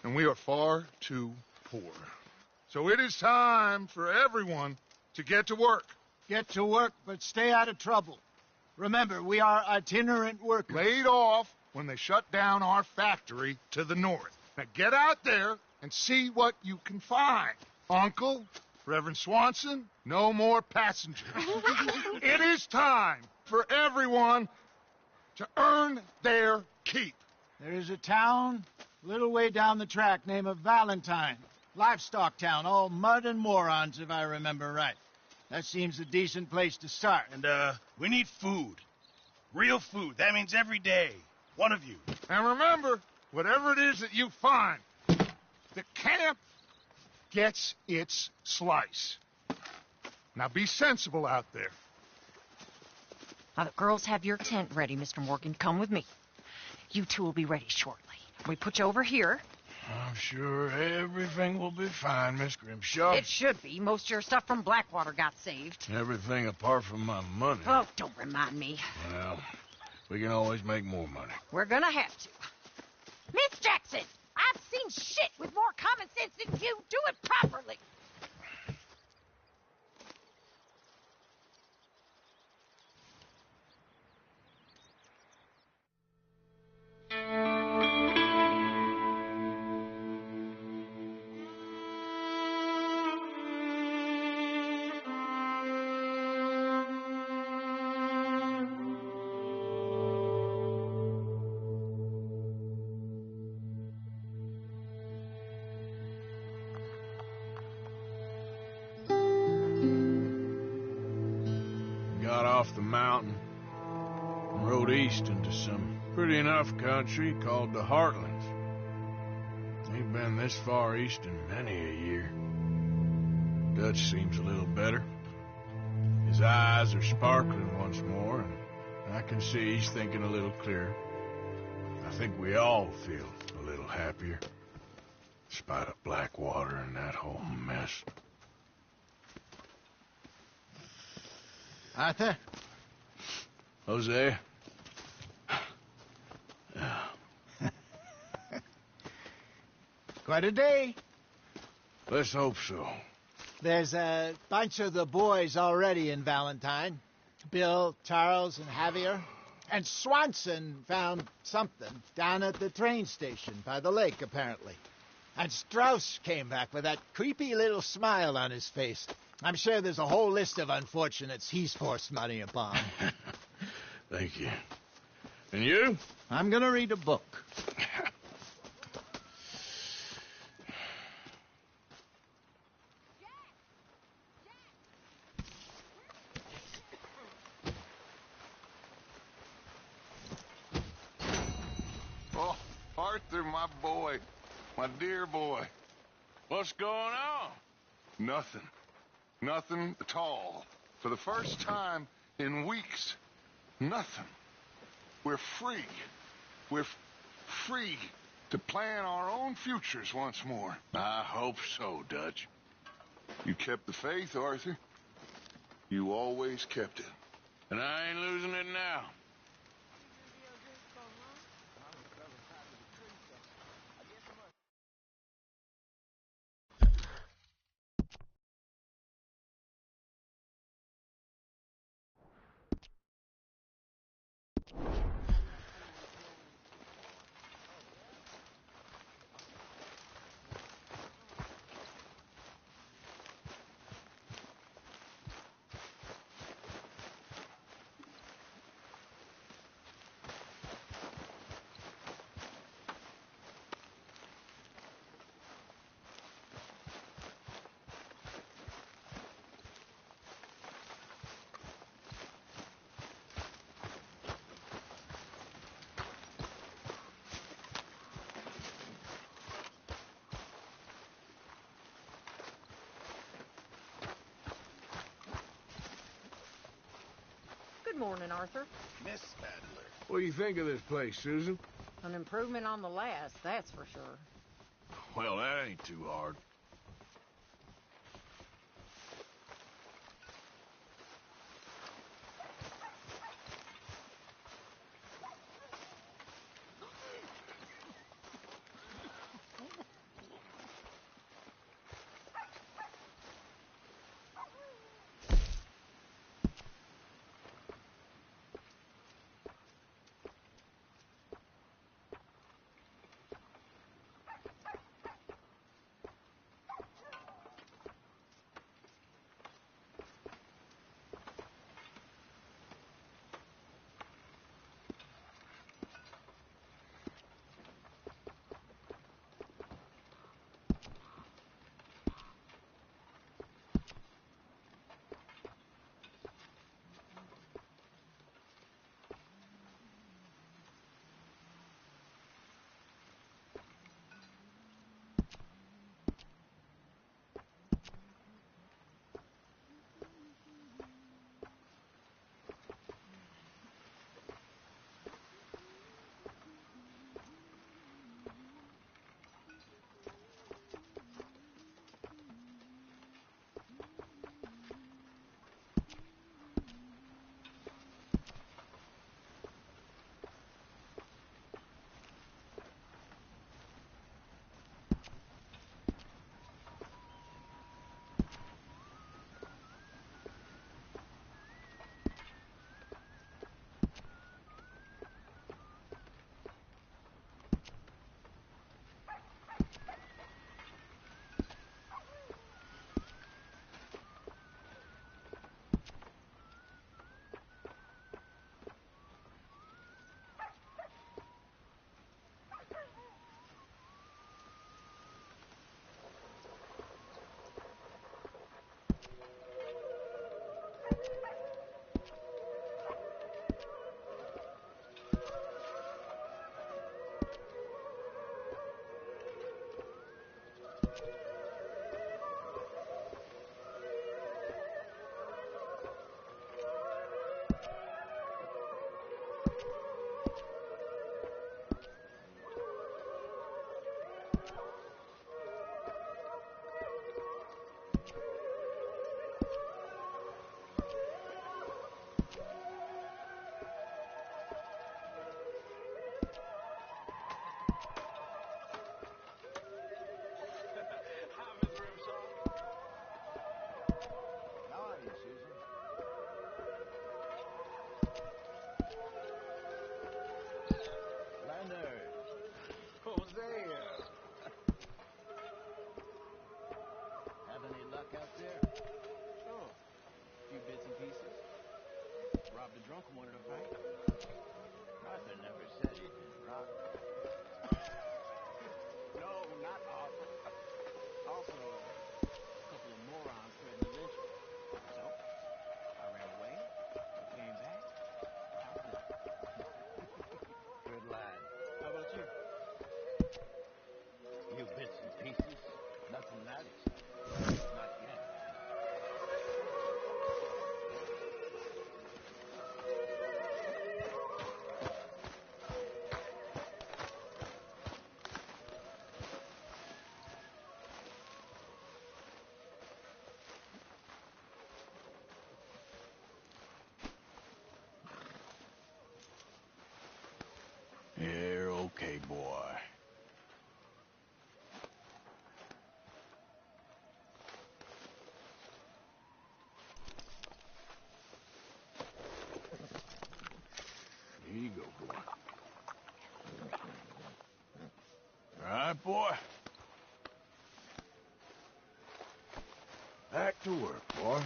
and we are far too poor. So it is time for everyone to get to work. Get to work, but stay out of trouble. Remember, we are itinerant workers. Laid off when they shut down our factory to the north. Now get out there and see what you can find. Uncle, Reverend Swanson, no more passengers. It is time for everyone to earn their keep. There is a town a little way down the track named Valentine. Livestock town, all mud and morons, if I remember right. That seems a decent place to start. And, we need food. Real food. That means every day. One of you. And remember, whatever it is that you find, the camp gets its slice. Now be sensible out there. Now, the girls have your tent ready, Mr. Morgan. Come with me. You two will be ready shortly. We put you over here. I'm sure everything will be fine, Miss Grimshaw. It should be. Most of your stuff from Blackwater got saved. Everything apart from my money. Oh, don't remind me. Well, we can always make more money. We're gonna have to. Miss Jackson, I've seen shit with more common sense than you. Do it properly. Got off the mountain and rode east into some pretty enough country called the Heartlands. Ain't been this far east in many a year. Dutch seems a little better. His eyes are sparkling once more, and I can see he's thinking a little clearer. I think we all feel a little happier, in spite of Blackwater and that whole mess. Arthur? Jose? Quite a day. Let's hope so. There's a bunch of the boys already in Valentine. Bill, Charles, and Javier. And Swanson found something down at the train station by the lake, apparently. And Strauss came back with that creepy little smile on his face. I'm sure there's a whole list of unfortunates he's forced money upon. Thank you. And you? I'm gonna read a book. Oh, Arthur, my boy. My dear boy. What's going on? Nothing. Nothing at all. For the first time in weeks, nothing. We're free. We're free to plan our own futures once more. I hope so, Dutch. You kept the faith, Arthur. You always kept it. And I ain't losing it now. Good morning, Arthur. Miss Adler. What do you think of this place, Susan? An improvement on the last, that's for sure. Well, that ain't too hard. right, boy. Back to work, boy.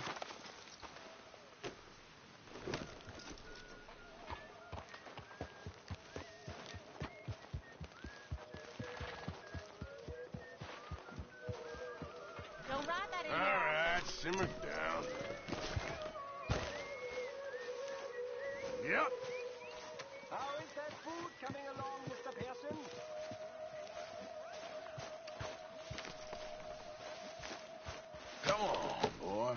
Don't ride that in All right, simmer down. Yep. How is that food coming along, Mr. Pearson? Come on, boy.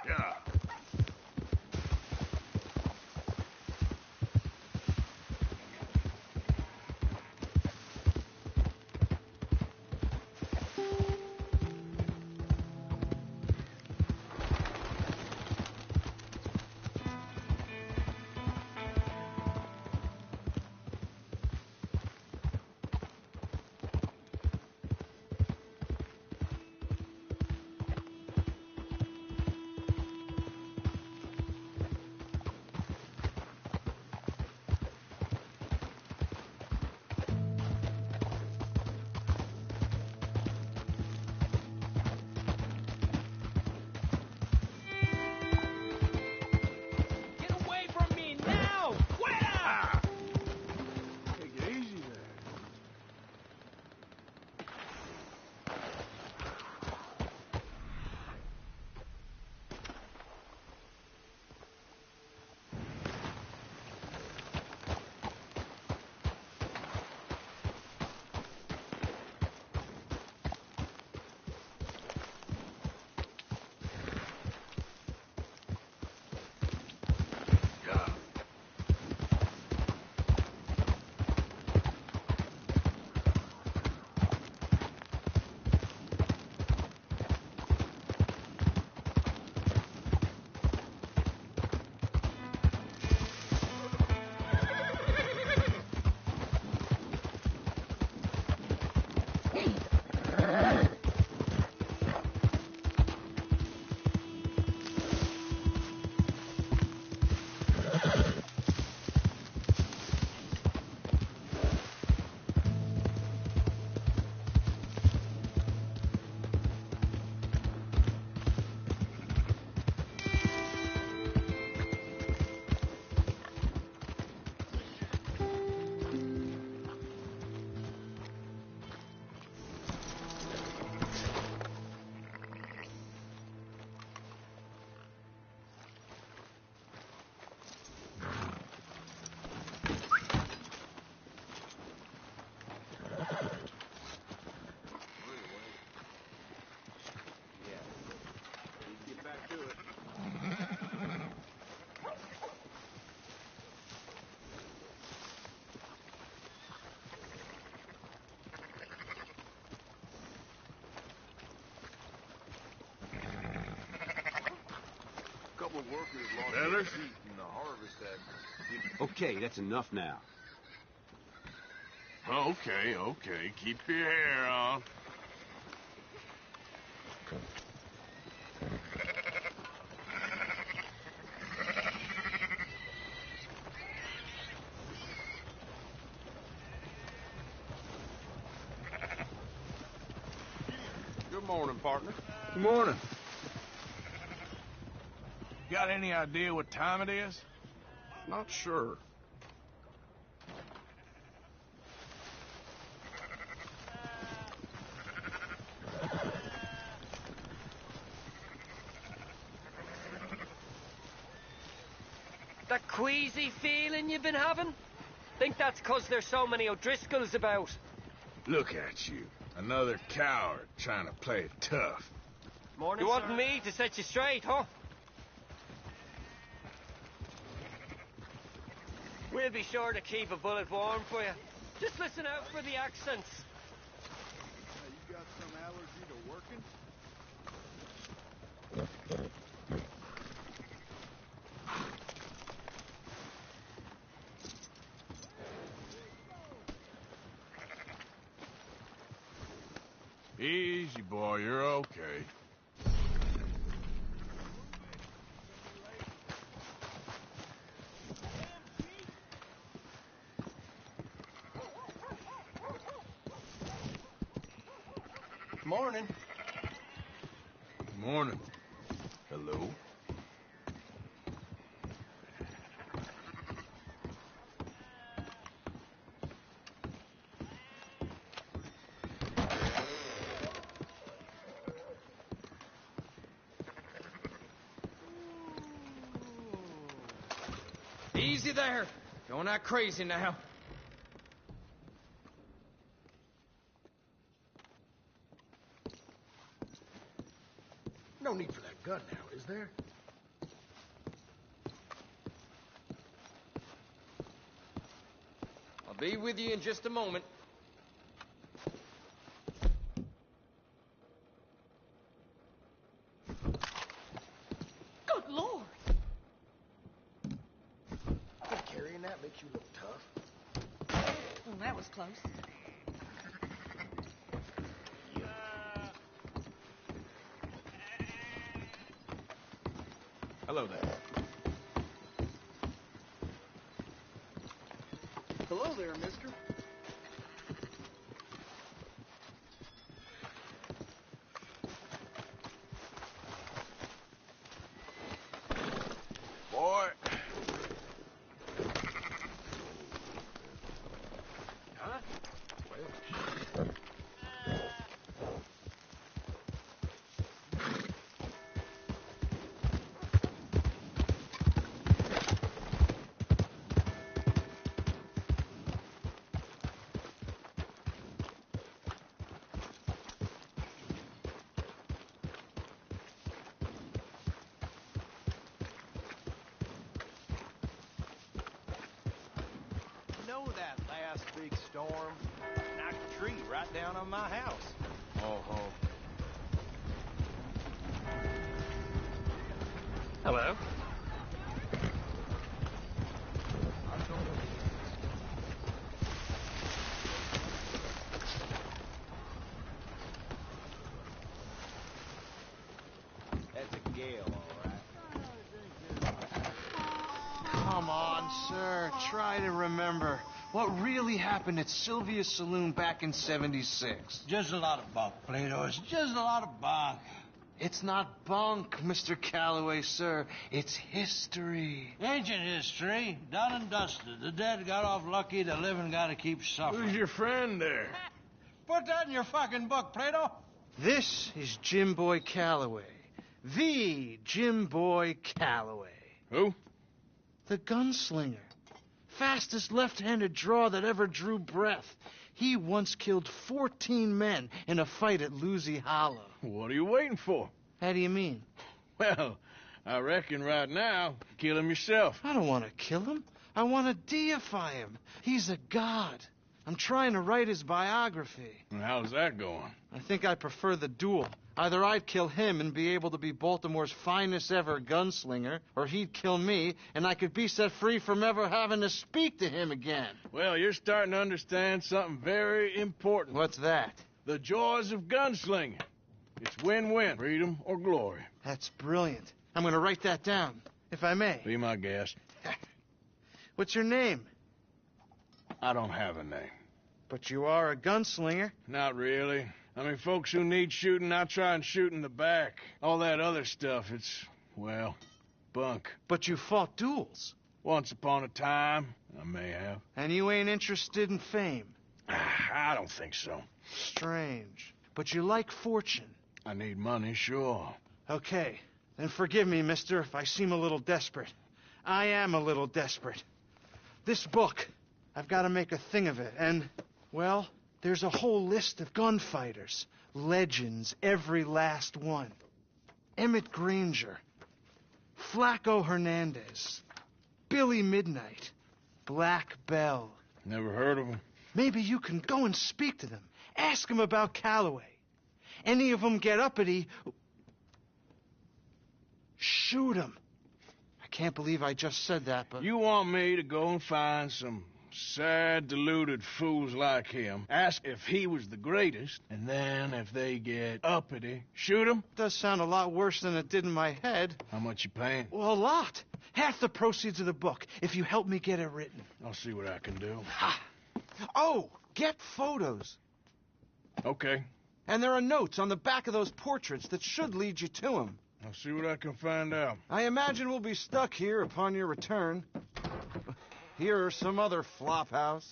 Yeah. Get away from me now! Fuera! Take it easy there. Yeah. Couple of workers lost Better? their feet in the harvest that... Okay, that's enough now. Okay, okay. Keep your hair on. Good morning, partner. Good morning. Got any idea what time it is? Not sure. That queasy feeling you've been having? Think that's 'cause there's so many O'Driscolls about. Look at you. Another coward trying to play it tough. Morning, you want me to set you straight, huh? We'll be sure to keep a bullet warm for you. Just listen out for the accents. You got some allergy to working? Easy, boy. You're okay. Morning. Morning. Hello. Easy there. Going not crazy now. No need for that gun now, is there? I'll be with you in just a moment. Good Lord. I think carrying that makes you look tough. Well, that was close. Hello there. Hello there, mister. Boy. Huh? You know that last big storm knocked a tree right down on my house. Oh. Hello. That's a gale, all right. Come on, sir. Try to remember what really happened at Sylvia's Saloon back in '76. Just a lot of bunk, Plato. It's just a lot of bunk. It's not bunk, Mr. Calloway, sir. It's history. Ancient history, done and dusted. The dead got off lucky, the living gotta keep suffering. Who's your friend there? Put that in your fucking book, Plato. This is Jim Boy Calloway. The Jim Boy Calloway. Who? The gunslinger. Fastest left-handed draw that ever drew breath. He once killed 14 men in a fight at Lucy Hollow. What are you waiting for? How do you mean? Well, I reckon right now, kill him yourself. I don't want to kill him. I want to deify him. He's a god. I'm trying to write his biography. And how's that going? I think I prefer the duel. Either I'd kill him and be able to be Baltimore's finest ever gunslinger, or he'd kill me and I could be set free from ever having to speak to him again. Well, you're starting to understand something very important. What's that? The joys of gunslinging. It's win-win, freedom or glory. That's brilliant. I'm going to write that down, if I may. Be my guest. What's your name? I don't have a name. But you are a gunslinger. Not really. I mean, folks who need shooting, I try and shoot in the back. All that other stuff, it's, well, bunk. But you fought duels. Once upon a time, I may have. And you ain't interested in fame. I don't think so. Strange. But you like fortune. I need money, sure. Okay. Then forgive me, mister, if I seem a little desperate. I am a little desperate. This book, I've got to make a thing of it, and, well, there's a whole list of gunfighters. Legends, every last one. Emmett Granger, Flaco Hernandez, Billy Midnight, Black Bell. Never heard of him. Maybe you can go and speak to them. Ask them about Calloway. Any of them get uppity, shoot them. I can't believe I just said that, but... You want me to go and find some Sad, deluded fools like him ask if he was the greatest, and then if they get uppity, shoot him? Does sound a lot worse than it did in my head. How much you paying? Well, a lot. Half the proceeds of the book, if you help me get it written. I'll see what I can do. Oh, get photos. Okay. And there are notes on the back of those portraits that should lead you to him. I'll see what I can find out. I imagine we'll be stuck here upon your return. Here or some other flop house.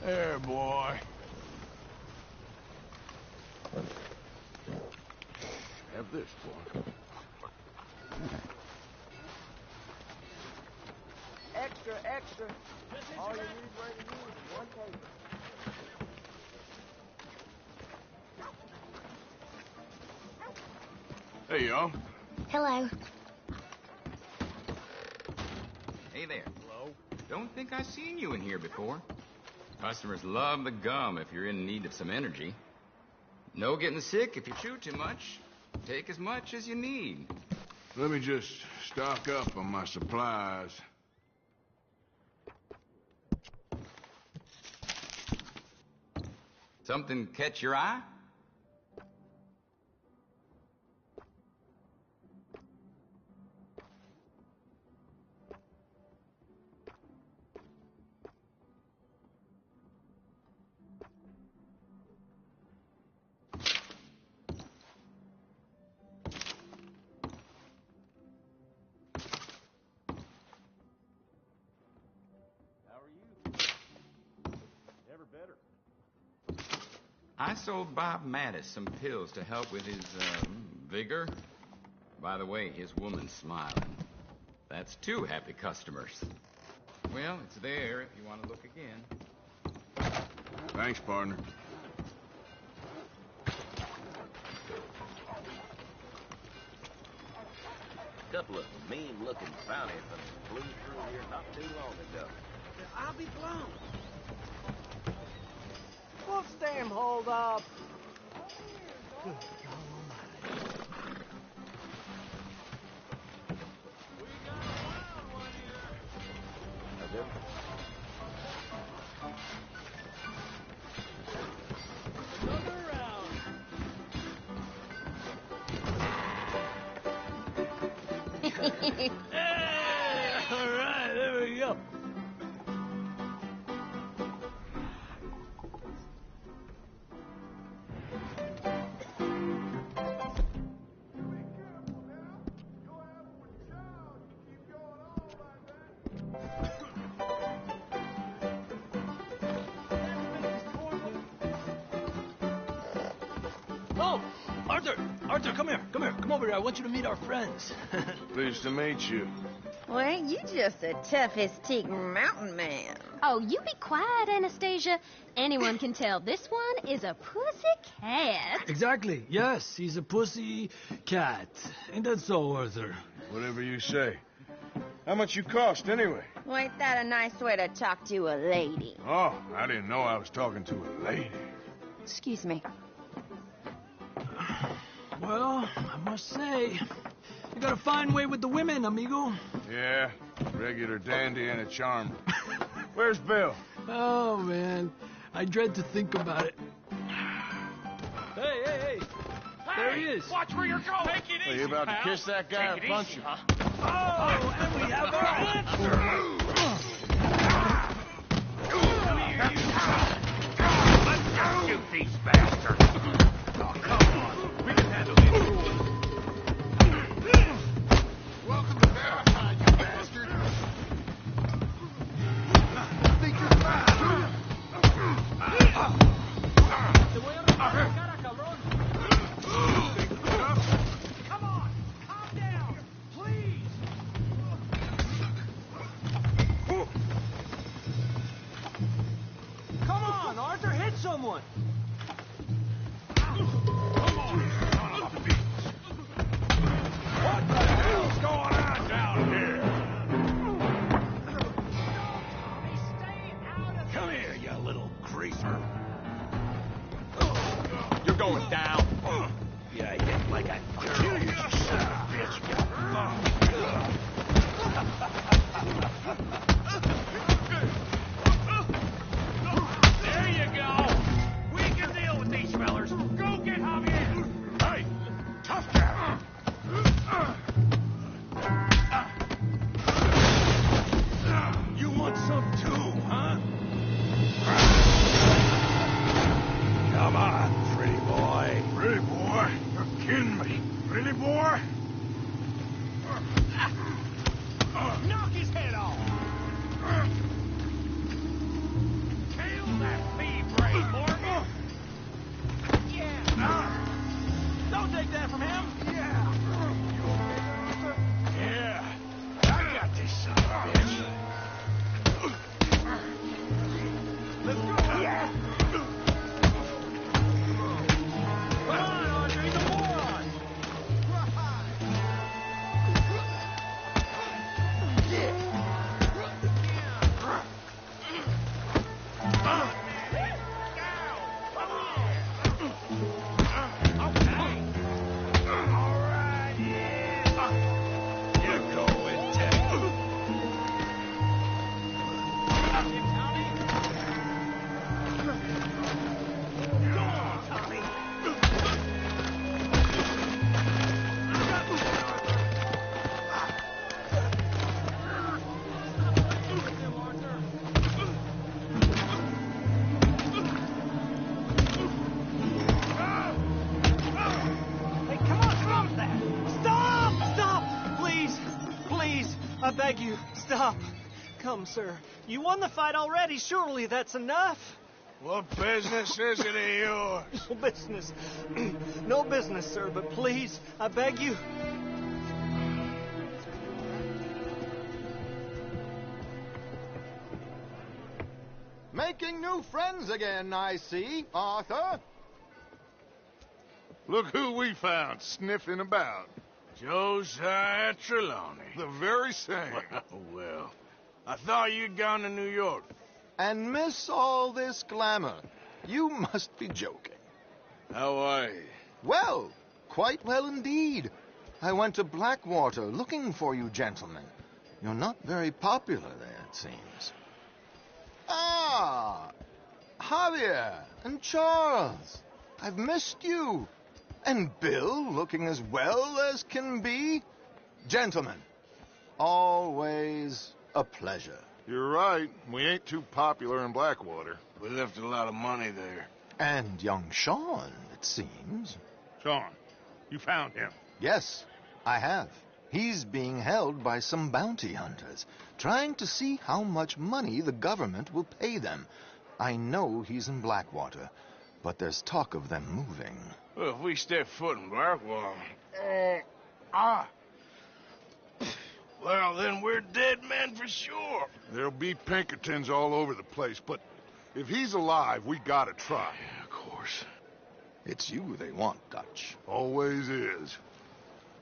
There, boy. Have this, boy. Extra, extra. All you need right to use is one paper. Hey, y'all. Hello. Hey there. Hello. Don't think I've seen you in here before. Customers love the gum if you're in need of some energy. No getting sick if you chew too much. Take as much as you need. Let me just stock up on my supplies. Something catch your eye? I sold Bob Mattis some pills to help with his, vigor. By the way, his woman's smiling. That's 2 happy customers. Well, it's there if you want to look again. Thanks, partner. Couple of mean-looking bounty hunters flew through here not too long ago. I'll be blown. What's damn hold up? Good God almighty. We got a wild one here. Another round. Hey! All right, there we go. Oh, Arthur! Arthur, come here. Come here. Come over here. I want you to meet our friends. Pleased to meet you. Well, ain't you just the toughest teak mountain man? Oh, you be quiet, Anastasia. Anyone can tell this one is a pussy cat. Exactly. Yes, he's a pussy cat. Ain't that so, Arthur? Whatever you say. How much you cost, anyway? Well, ain't that a nice way to talk to a lady? Oh, I didn't know I was talking to a lady. Excuse me. Well, I must say, you got a fine way with the women, amigo. Yeah, regular dandy and a charmer. Where's Bill? Oh, man. I dread to think about it. Hey! There he is. Watch where you're going. Take it easy, Are you about pal. to kiss that guy Take or it punch easy, him? huh? Oh, and we have our answer. Come here, you. Let's just shoot these bastards. Oh, come on. We can handle this. Welcome to Valentine, you bastard. Think you're fast, do you? Come on, calm down, please. Come on, Arthur, hit someone. What the hell's going on down here? Come here, you little creeper. You're going down. You hit like a girl, you son of a bitch. There you go. We can deal with these fellers. Go get Javier. Hey, tough guy. You want some too, huh? Come on, pretty boy. Pretty boy? You're kidding me. Pretty boy? Knock his head off. Kill that bee brain, Morgan. Yeah. Don't take that from him. Yeah. Yeah. I got this son of a bitch. Let's go. Yeah. Come on, Arthur. He's a moron. I beg you, stop. Come, sir. You won the fight already. Surely that's enough. What business is it of yours? No business. No business, sir, but please, I beg you. Making new friends again, I see, Arthur. Look who we found sniffing about. Josiah Trelawney. The very same. Well, I thought you'd gone to New York. And miss all this glamour. You must be joking. How are you? Well, quite well indeed. I went to Blackwater looking for you gentlemen. You're not very popular there, it seems. Ah, Javier and Charles. I've missed you. And Bill looking as well as can be. Gentlemen, always a pleasure. You're right. We ain't too popular in Blackwater. We left a lot of money there. And young Sean, it seems. Sean, you found him? Yes, I have. He's being held by some bounty hunters, trying to see how much money the government will pay them. I know he's in Blackwater, but there's talk of them moving. Well, if we step foot in Blackwater... Well, then we're dead men for sure. There'll be Pinkertons all over the place, but if he's alive, we gotta try. Yeah, of course. It's you they want, Dutch. Always is.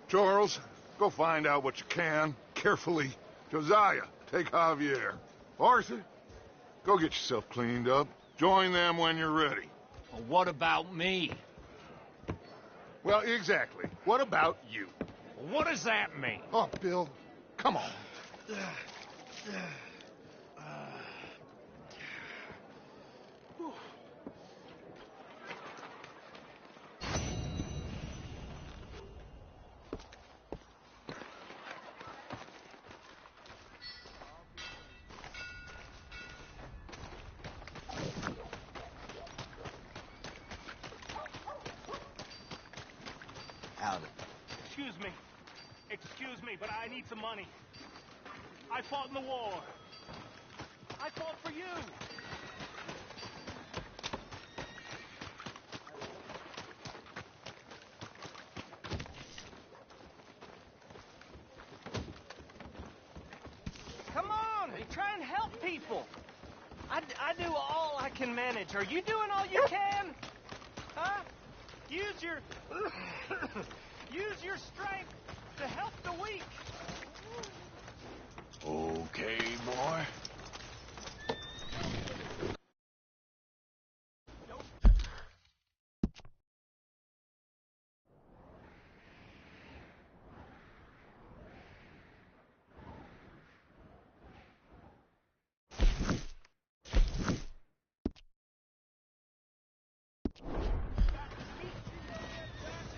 Charles, go find out what you can, carefully. Josiah, take Javier. Arthur, go get yourself cleaned up. Join them when you're ready. Well, what about me? Well, exactly. What about you? What does that mean? Oh, Bill, come on. Excuse me, but I need some money. I fought in the war. I fought for you. Come on, try and help people. I do all I can manage. Are you doing all you can? Huh? Use your strength to help the weak. Okay, boy.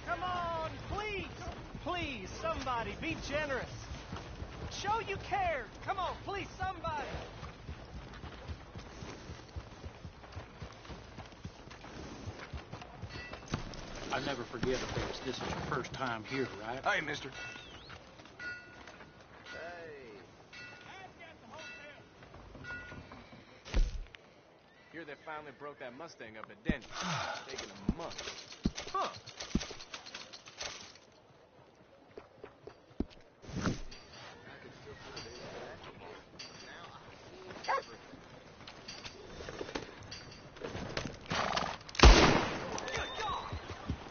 Come on, please. Please, somebody, be generous. Show you care. Come on, please, somebody. I'll never forget it, Fitz. This is the first time here, right? Hey, mister. Here they finally broke that Mustang up at Denny's. Taking a month. Huh.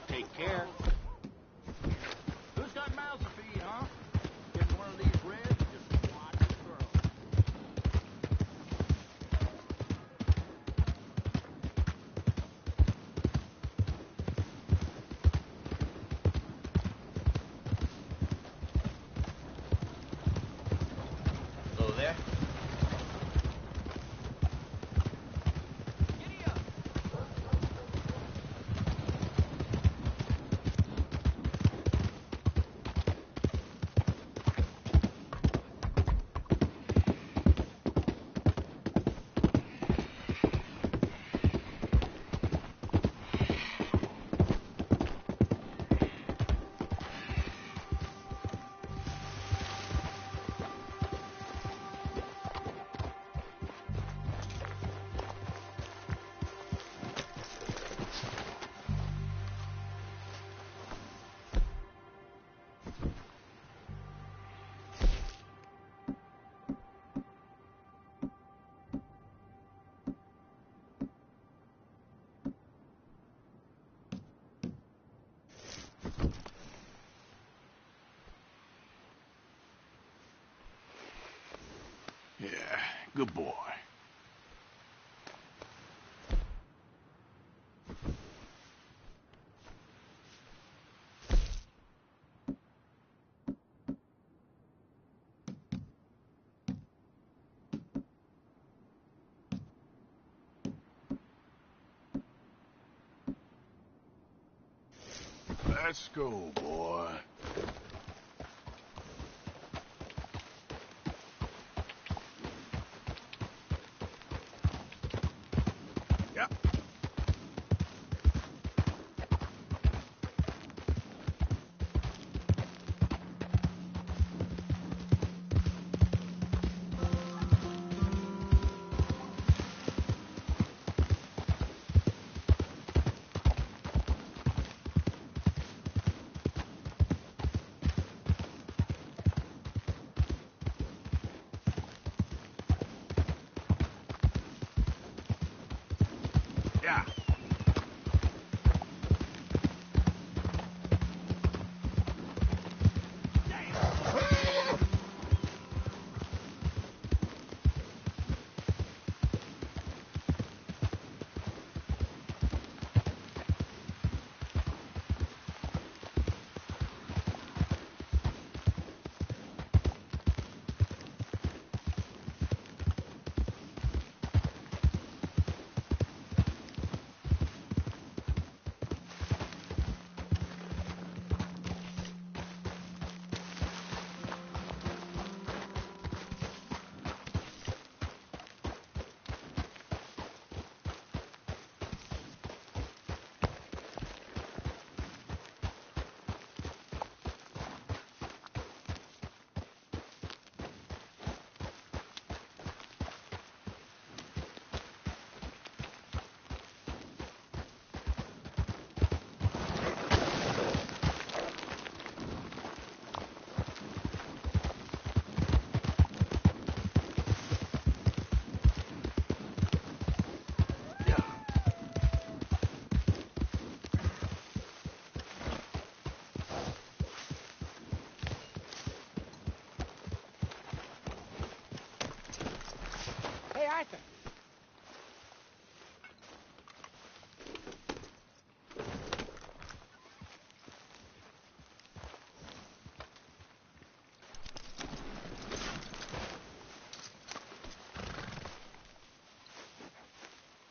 Take care. Who's got mouths to feed, huh? Getting one of these reds, just watch it grow. Hello there. Yeah, good boy. Let's go, boy. Yep.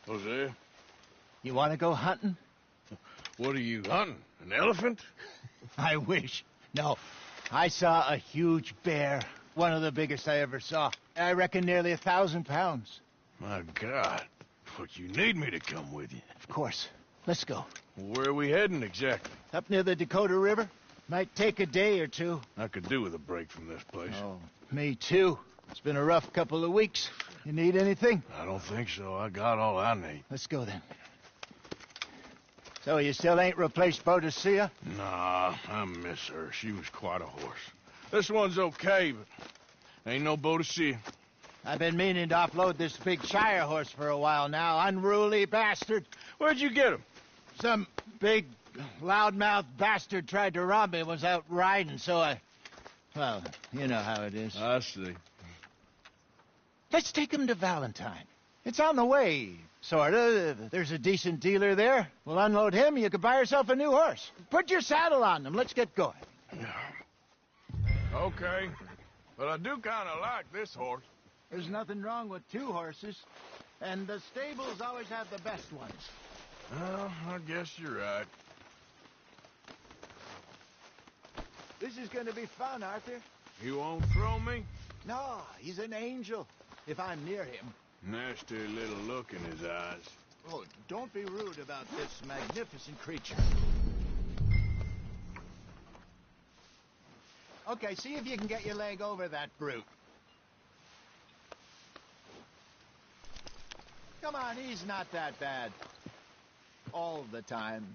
Hosea? You want to go hunting? What are you hunting? An elephant? I wish. No. I saw a huge bear. One of the biggest I ever saw. I reckon nearly 1,000 pounds. My God. But you need me to come with you. Of course. Let's go. Where are we heading exactly? Up near the Dakota River. Might take a day or two. I could do with a break from this place. Oh, me too. It's been a rough couple of weeks. You need anything? I don't think so. I got all I need. Let's go then. So you still ain't replaced Boadicea? Nah, I miss her. She was quite a horse. This one's okay, but ain't no Boadicea. I've been meaning to offload this big Shire horse for a while now. Unruly bastard. Where'd you get him? Some big, loudmouth bastard tried to rob me. Was out riding, so I... Well, you know how it is. I see. Let's take him to Valentine. It's on the way, sorta. There's a decent dealer there. We'll unload him, you could buy yourself a new horse. Put your saddle on them. Let's get going. Okay. But I do kind of like this horse. There's nothing wrong with two horses. And the stables always have the best ones. Well, I guess you're right. This is going to be fun, Arthur. You won't throw me? No, he's an angel. If I'm near him. Nasty little look in his eyes. Oh, don't be rude about this magnificent creature. Okay, see if you can get your leg over that brute. Come on, he's not that bad. All the time.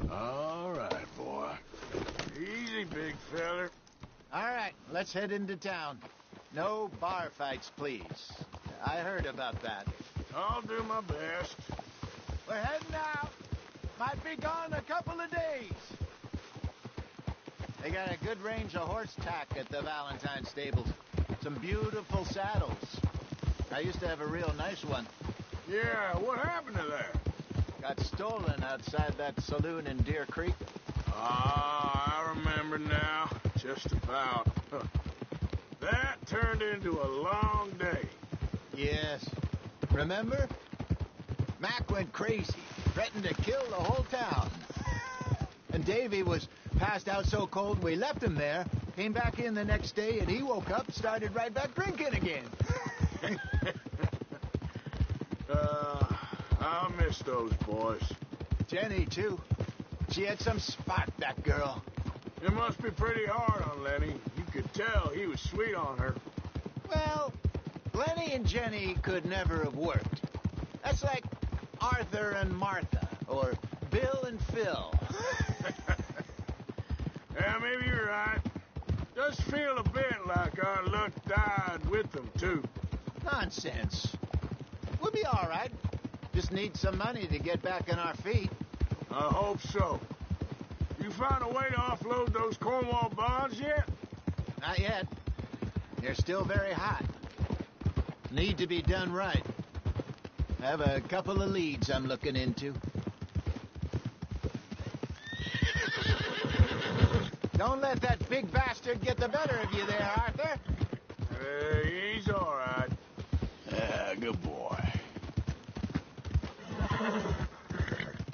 All right, boy. Easy, big feller. All right, let's head into town. No bar fights, please. I heard about that. I'll do my best. We're heading out. Might be gone a couple of days. They got a good range of horse tack at the Valentine stables. Some beautiful saddles. I used to have a real nice one. Yeah, what happened to that? Got stolen outside that saloon in Deer Creek. Ah, I remember now. Just about. That turned into a long day. Yes. Remember? Mac went crazy, threatened to kill the whole town. And Davy was passed out so cold we left him there, came back in the next day, and he woke up, started right back drinking again. I'll miss those boys. Jenny, too. She had some spot, that girl. It must be pretty hard on Lenny. You could tell he was sweet on her. Well, Lenny and Jenny could never have worked. That's like Arthur and Martha, or Bill and Phil. Yeah, maybe you're right. Does feel a bit like our luck died with them, too. Nonsense. We'll be all right. Just need some money to get back on our feet. I hope so. You find a way to offload those Cornwall bonds yet? Not yet. They're still very hot. Need to be done right. I have a couple of leads I'm looking into. Don't let that big bastard get the better of you there, Arthur. He's all right. Yeah, good boy.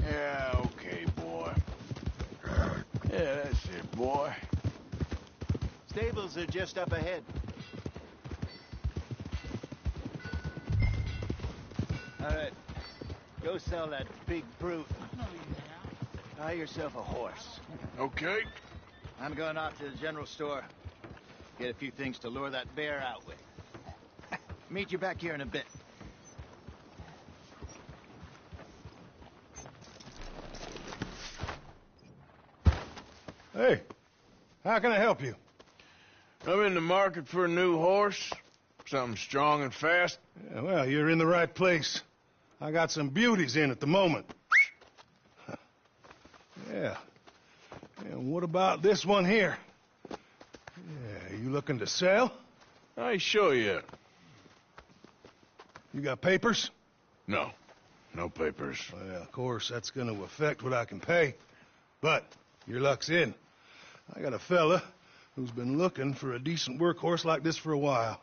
Yeah, okay, boy. Yeah, that's it, boy. Stables are just up ahead. All right. Go sell that big brute. Buy yourself a horse. Okay. I'm going off to the general store. Get a few things to lure that bear out with. Meet you back here in a bit. Hey, how can I help you? I'm in the market for a new horse. Something strong and fast. Yeah, well, you're in the right place. I got some beauties in at the moment. Yeah. And what about this one here? Yeah, you looking to sell? I ain't sure yet. You got papers? No. No papers. Well, of course, that's going to affect what I can pay. But your luck's in. I got a fella who's been looking for a decent workhorse like this for a while.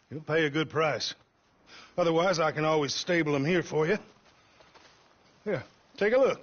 He'll pay a good price. Otherwise, I can always stable him here for you. Here, take a look.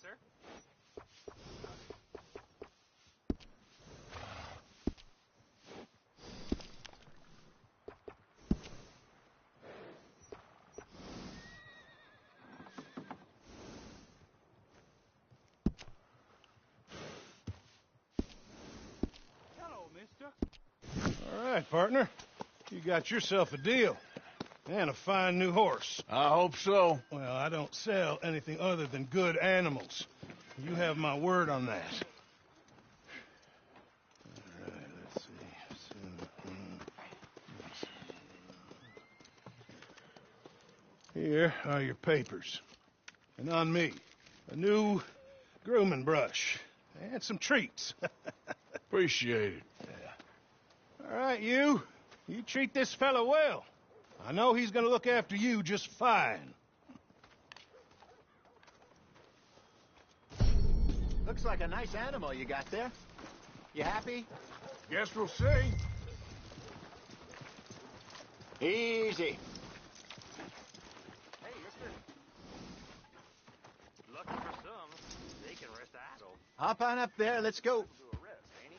Sir. Hello, mister. All right, partner. You got yourself a deal. And a fine new horse. I hope so. Well, I don't sell anything other than good animals. You have my word on that. All right, let's see. Here are your papers. And on me, a new grooming brush. And some treats. Appreciate it. Yeah. All right, you. You treat this fella well. I know he's gonna look after you just fine. Looks like a nice animal you got there. You happy? Guess we'll see. Easy. Hey, mister. Lucky for some, they can rest idle. Hop on up there, let's go. To a rest, ain't he?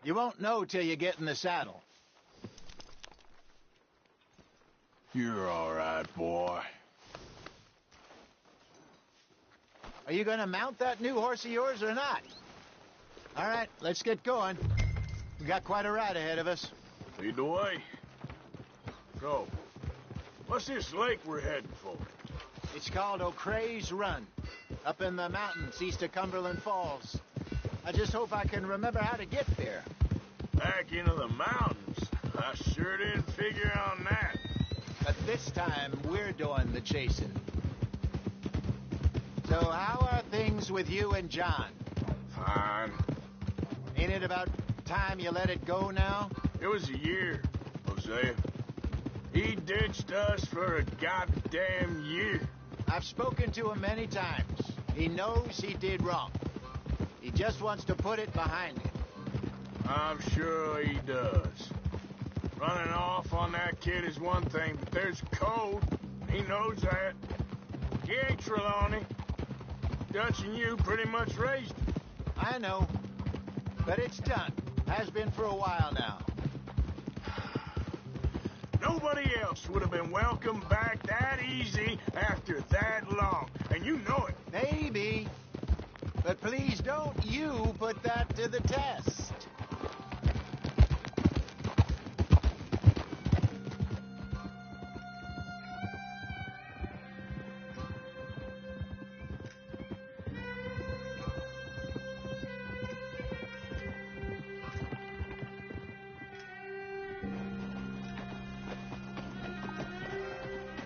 You won't know till you get in the saddle. You're all right, boy. Are you gonna mount that new horse of yours or not? All right, let's get going. We got quite a ride ahead of us. Lead the way. So, what's this lake we're heading for? It's called O'Creagh's Run, up in the mountains east of Cumberland Falls. I just hope I can remember how to get there. Back into the mountains? I sure didn't figure on that. But this time, we're doing the chasing. So how are things with you and John? Fine. Ain't it about time you let it go now? It was a year, Hosea. He ditched us for a goddamn year. I've spoken to him many times. He knows he did wrong. He just wants to put it behind him. I'm sure he does. Running off on that kid is one thing, but there's code. He knows that. He ain't Trelawney. Dutch and you pretty much raised him. I know. But it's done. Has been for a while now. Nobody else would have been welcomed back that easy after that long. And you know it. Maybe. But please don't you put that to the test.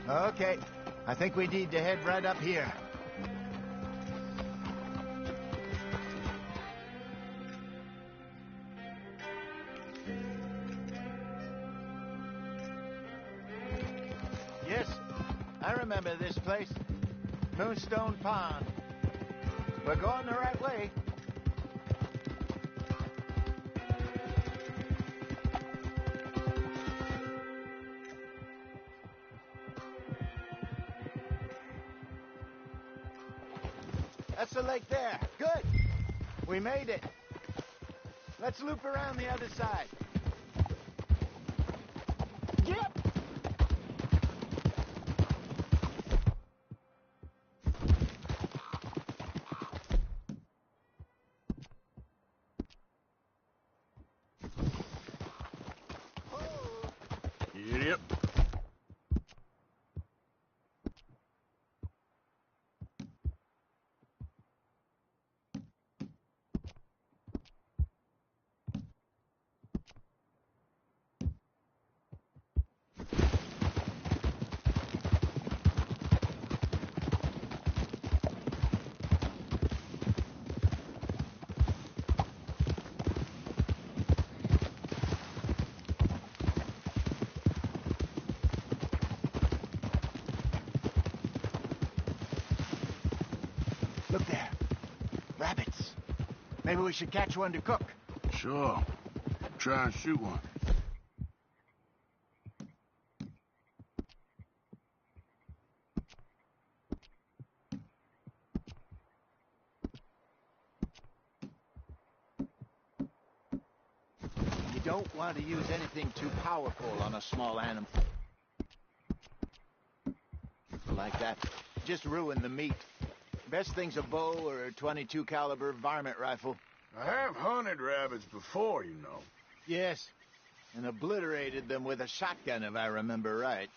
Okay, I think we need to head right up here. Yes, I remember this place. Moonstone Pond. We're going the right way. That's the lake there. Good. We made it. Let's loop around the other side. Yep. Yep. Look there. Rabbits. Maybe we should catch one to cook. Sure. Try and shoot one. You don't want to use anything too powerful on a small animal. Like that. Just ruin the meat. Best thing's a bow or a .22 caliber varmint rifle. I have hunted rabbits before, you know. Yes, and obliterated them with a shotgun, if I remember right.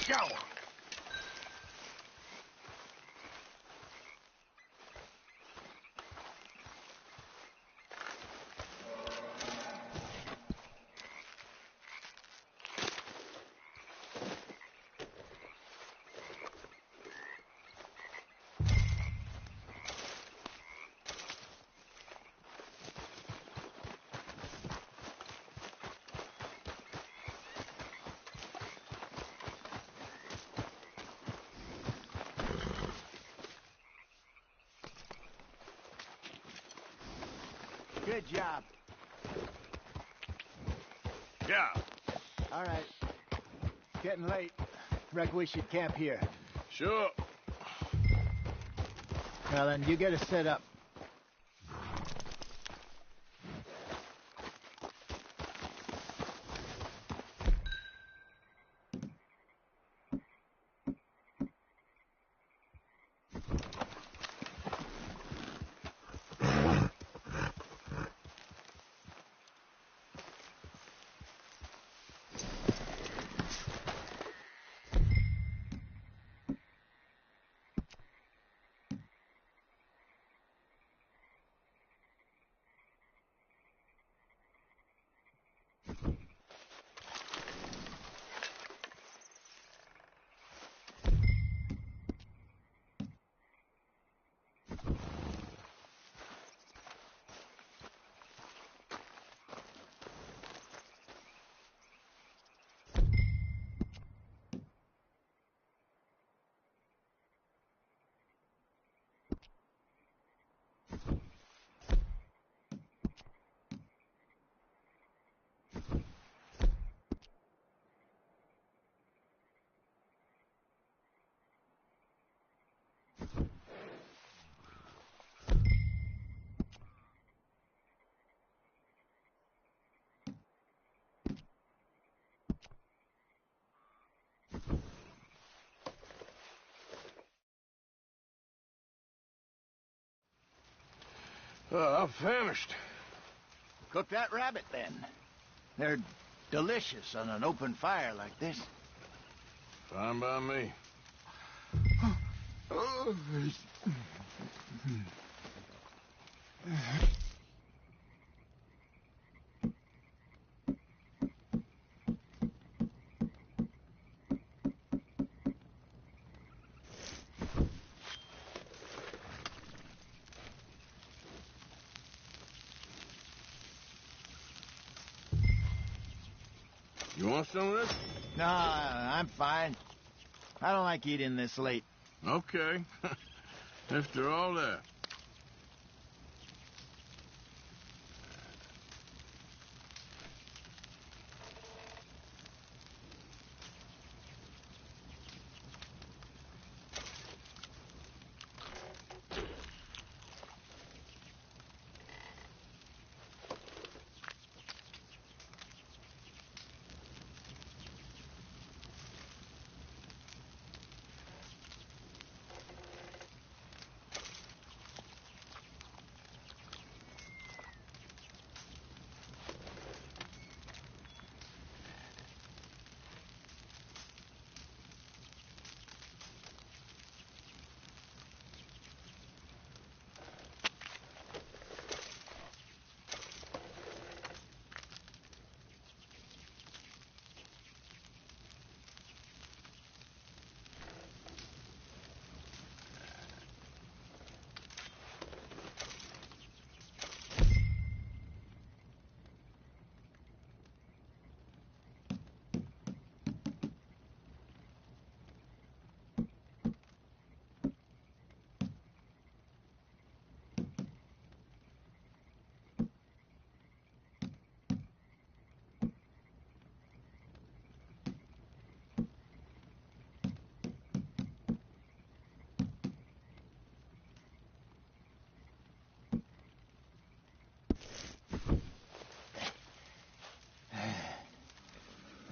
Go! Good job. Yeah. All right. Getting late. Reckon we should camp here. Sure. Well, then, you get us set up. I'm famished. Cook that rabbit, then. They're delicious on an open fire like this. Fine by me. You want some of this? Nah, I'm fine. I don't like eating this late. Okay. After all that.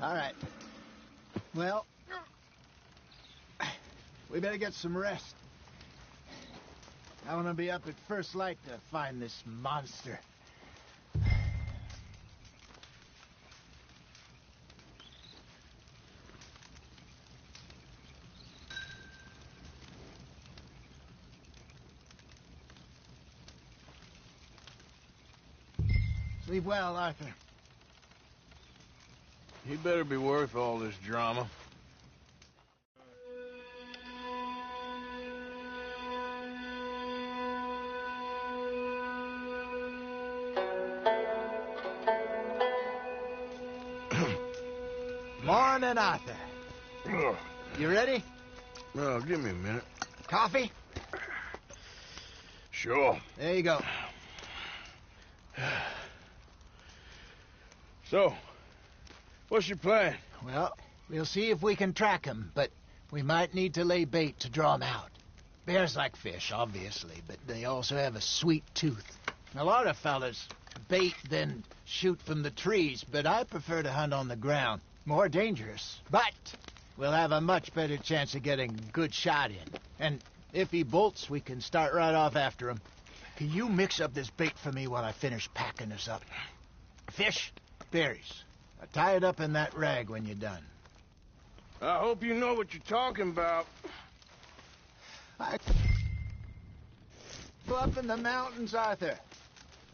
All right. Well, we better get some rest. I want to be up at first light to find this monster. Sleep well, Arthur. He better be worth all this drama. Morning, Arthur. You ready? Well, give me a minute. Coffee? Sure. There you go. So, what's your plan? Well, we'll see if we can track him, but we might need to lay bait to draw him out. Bears like fish, obviously, but they also have a sweet tooth. A lot of fellas bait then shoot from the trees, but I prefer to hunt on the ground. More dangerous, but we'll have a much better chance of getting a good shot in. And if he bolts, we can start right off after him. Can you mix up this bait for me while I finish packing this up? Fish, berries. Tie it up in that rag when you're done. I hope you know what you're talking about. I grew up in the mountains, Arthur.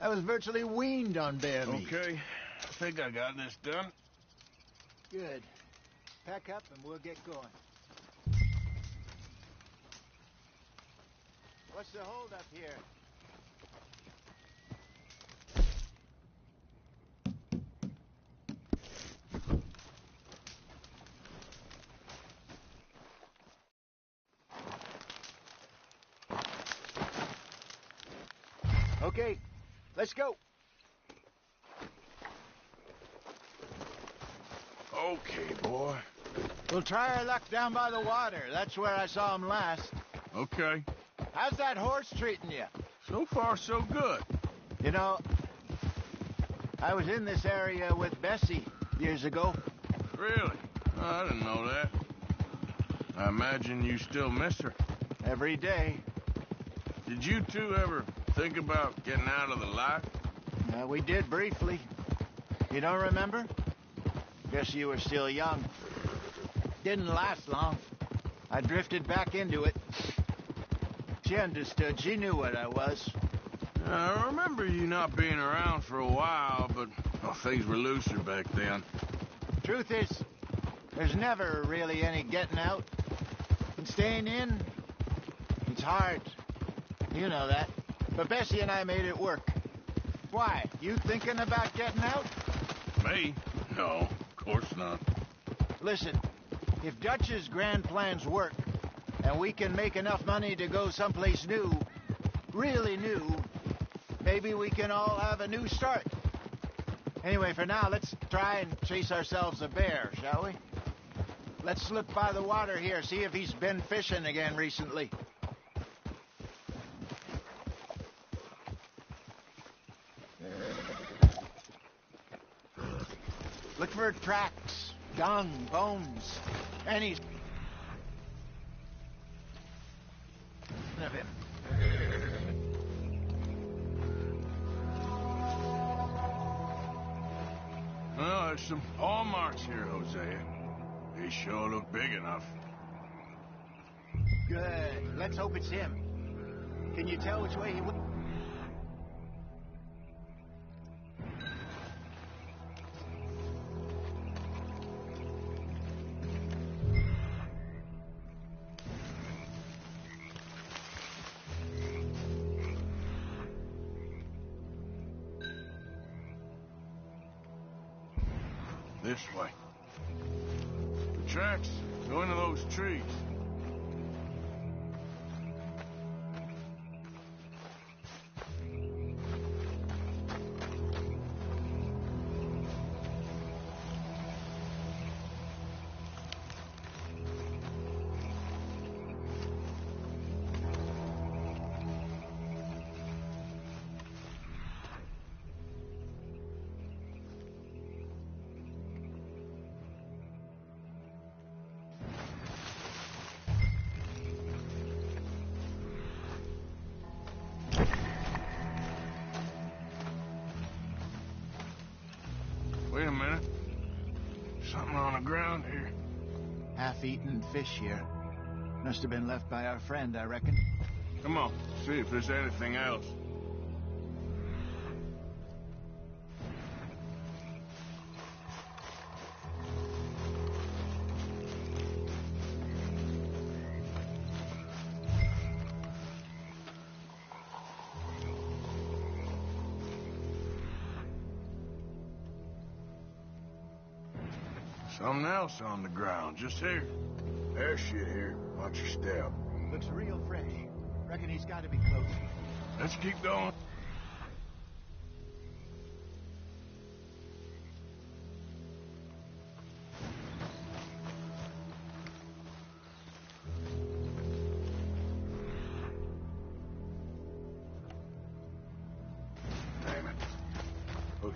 I was virtually weaned on bear meat. Okay, I think I got this done. Good. Pack up and we'll get going. What's the hold up here? Okay, let's go. Okay, boy. We'll try our luck down by the water. That's where I saw him last. Okay. How's that horse treating you? So far, so good. You know, I was in this area with Bessie years ago. Really? Oh, I didn't know that. I imagine you still miss her. Every day. Did you two ever think about getting out of the life? We did briefly. You don't remember? Guess you were still young. Didn't last long. I drifted back into it. She understood. She knew what I was. I remember you not being around for a while, but things were looser back then. Truth is, there's never really any getting out. And staying in, it's hard. You know that. But Bessie and I made it work. Why? You thinking about getting out? Me? No, of course not. Listen, if Dutch's grand plans work, and we can make enough money to go someplace new, really new, maybe we can all have a new start. Anyway, for now, let's try and chase ourselves a bear, shall we? Let's look by the water here, see if he's been fishing again recently. Look for tracks, dung, bones, any of him. Well, there's some paw marks here, Hosea. They sure look big enough. Good. Let's hope it's him. Can you tell which way he went? This way. The tracks go into those trees. Wait a minute. Something on the ground here. Half-eaten fish here. Must have been left by our friend, I reckon. Come on, see if there's anything else. Something else on the ground, just here. There's shit here. Watch your step. Looks real fresh. Reckon he's got to be close. Let's keep going.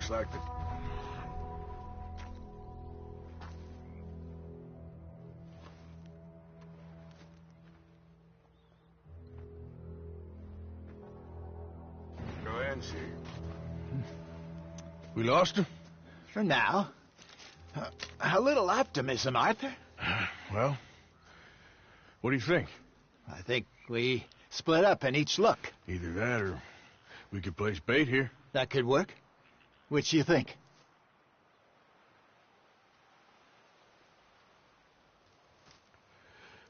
Looks like the... Go ahead and see. We lost him? For now. A little optimism, Arthur. Well, what do you think? I think we split up and each look. Either that or we could place bait here. That could work. Which do you think?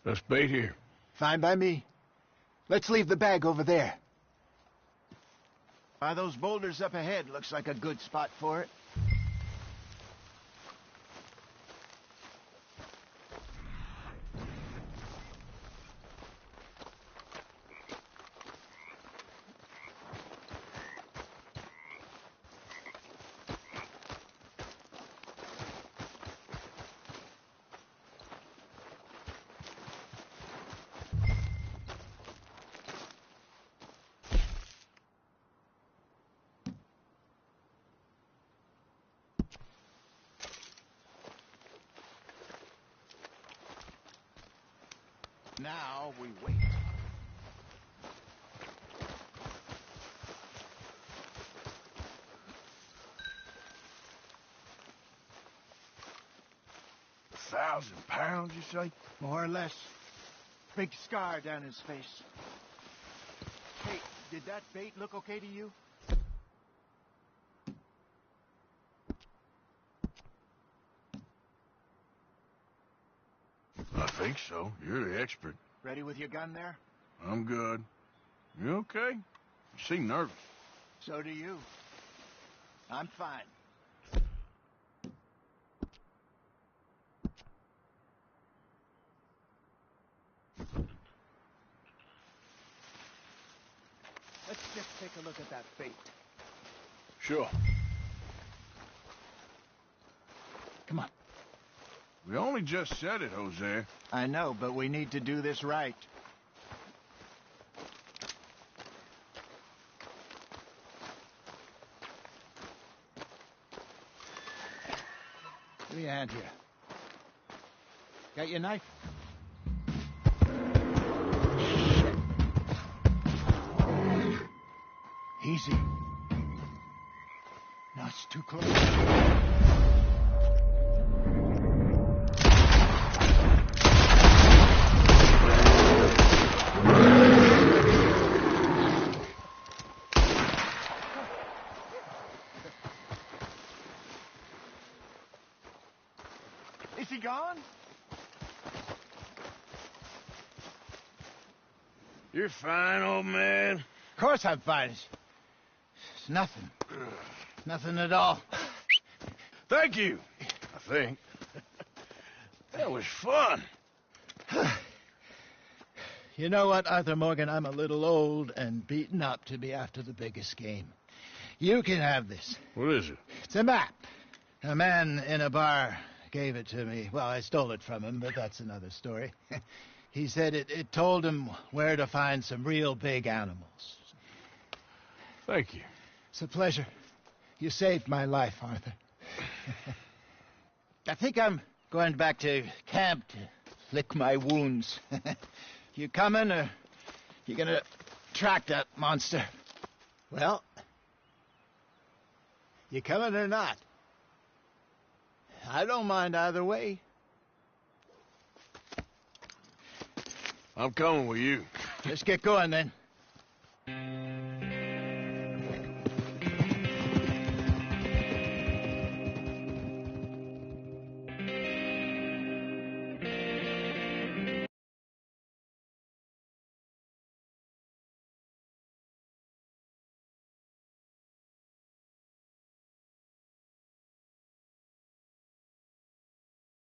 Let's bait here. Fine by me. Let's leave the bag over there. By those boulders up ahead, looks like a good spot for it. Now we wait. £1,000, you say? More or less. Big scar down his face. Hey, did that bait look okay to you? I think so. You're the expert. Ready with your gun there? I'm good. You okay? You seem nervous. So do you. I'm fine. Let's just take a look at that bait. Sure. Come on. We only just said it, Jose. I know, but we need to do this right. Give me a hand here. Got your knife? Shit. Easy. No, it's too close. Is he gone? You're fine, old man. Of course I'm fine. It's nothing. Nothing at all. Thank you, I think. That was fun. You know what, Arthur Morgan? I'm a little old and beaten up to be after the biggest game. You can have this. What is it? It's a map. A man in a bar gave it to me. Well, I stole it from him, but that's another story. He said it told him where to find some real big animals. Thank you. It's a pleasure. You saved my life, Arthur. I think I'm going back to camp to lick my wounds. You coming, or you gonna track that monster? Well, you coming or not? I don't mind either way. I'm coming with you. Let's get going, then.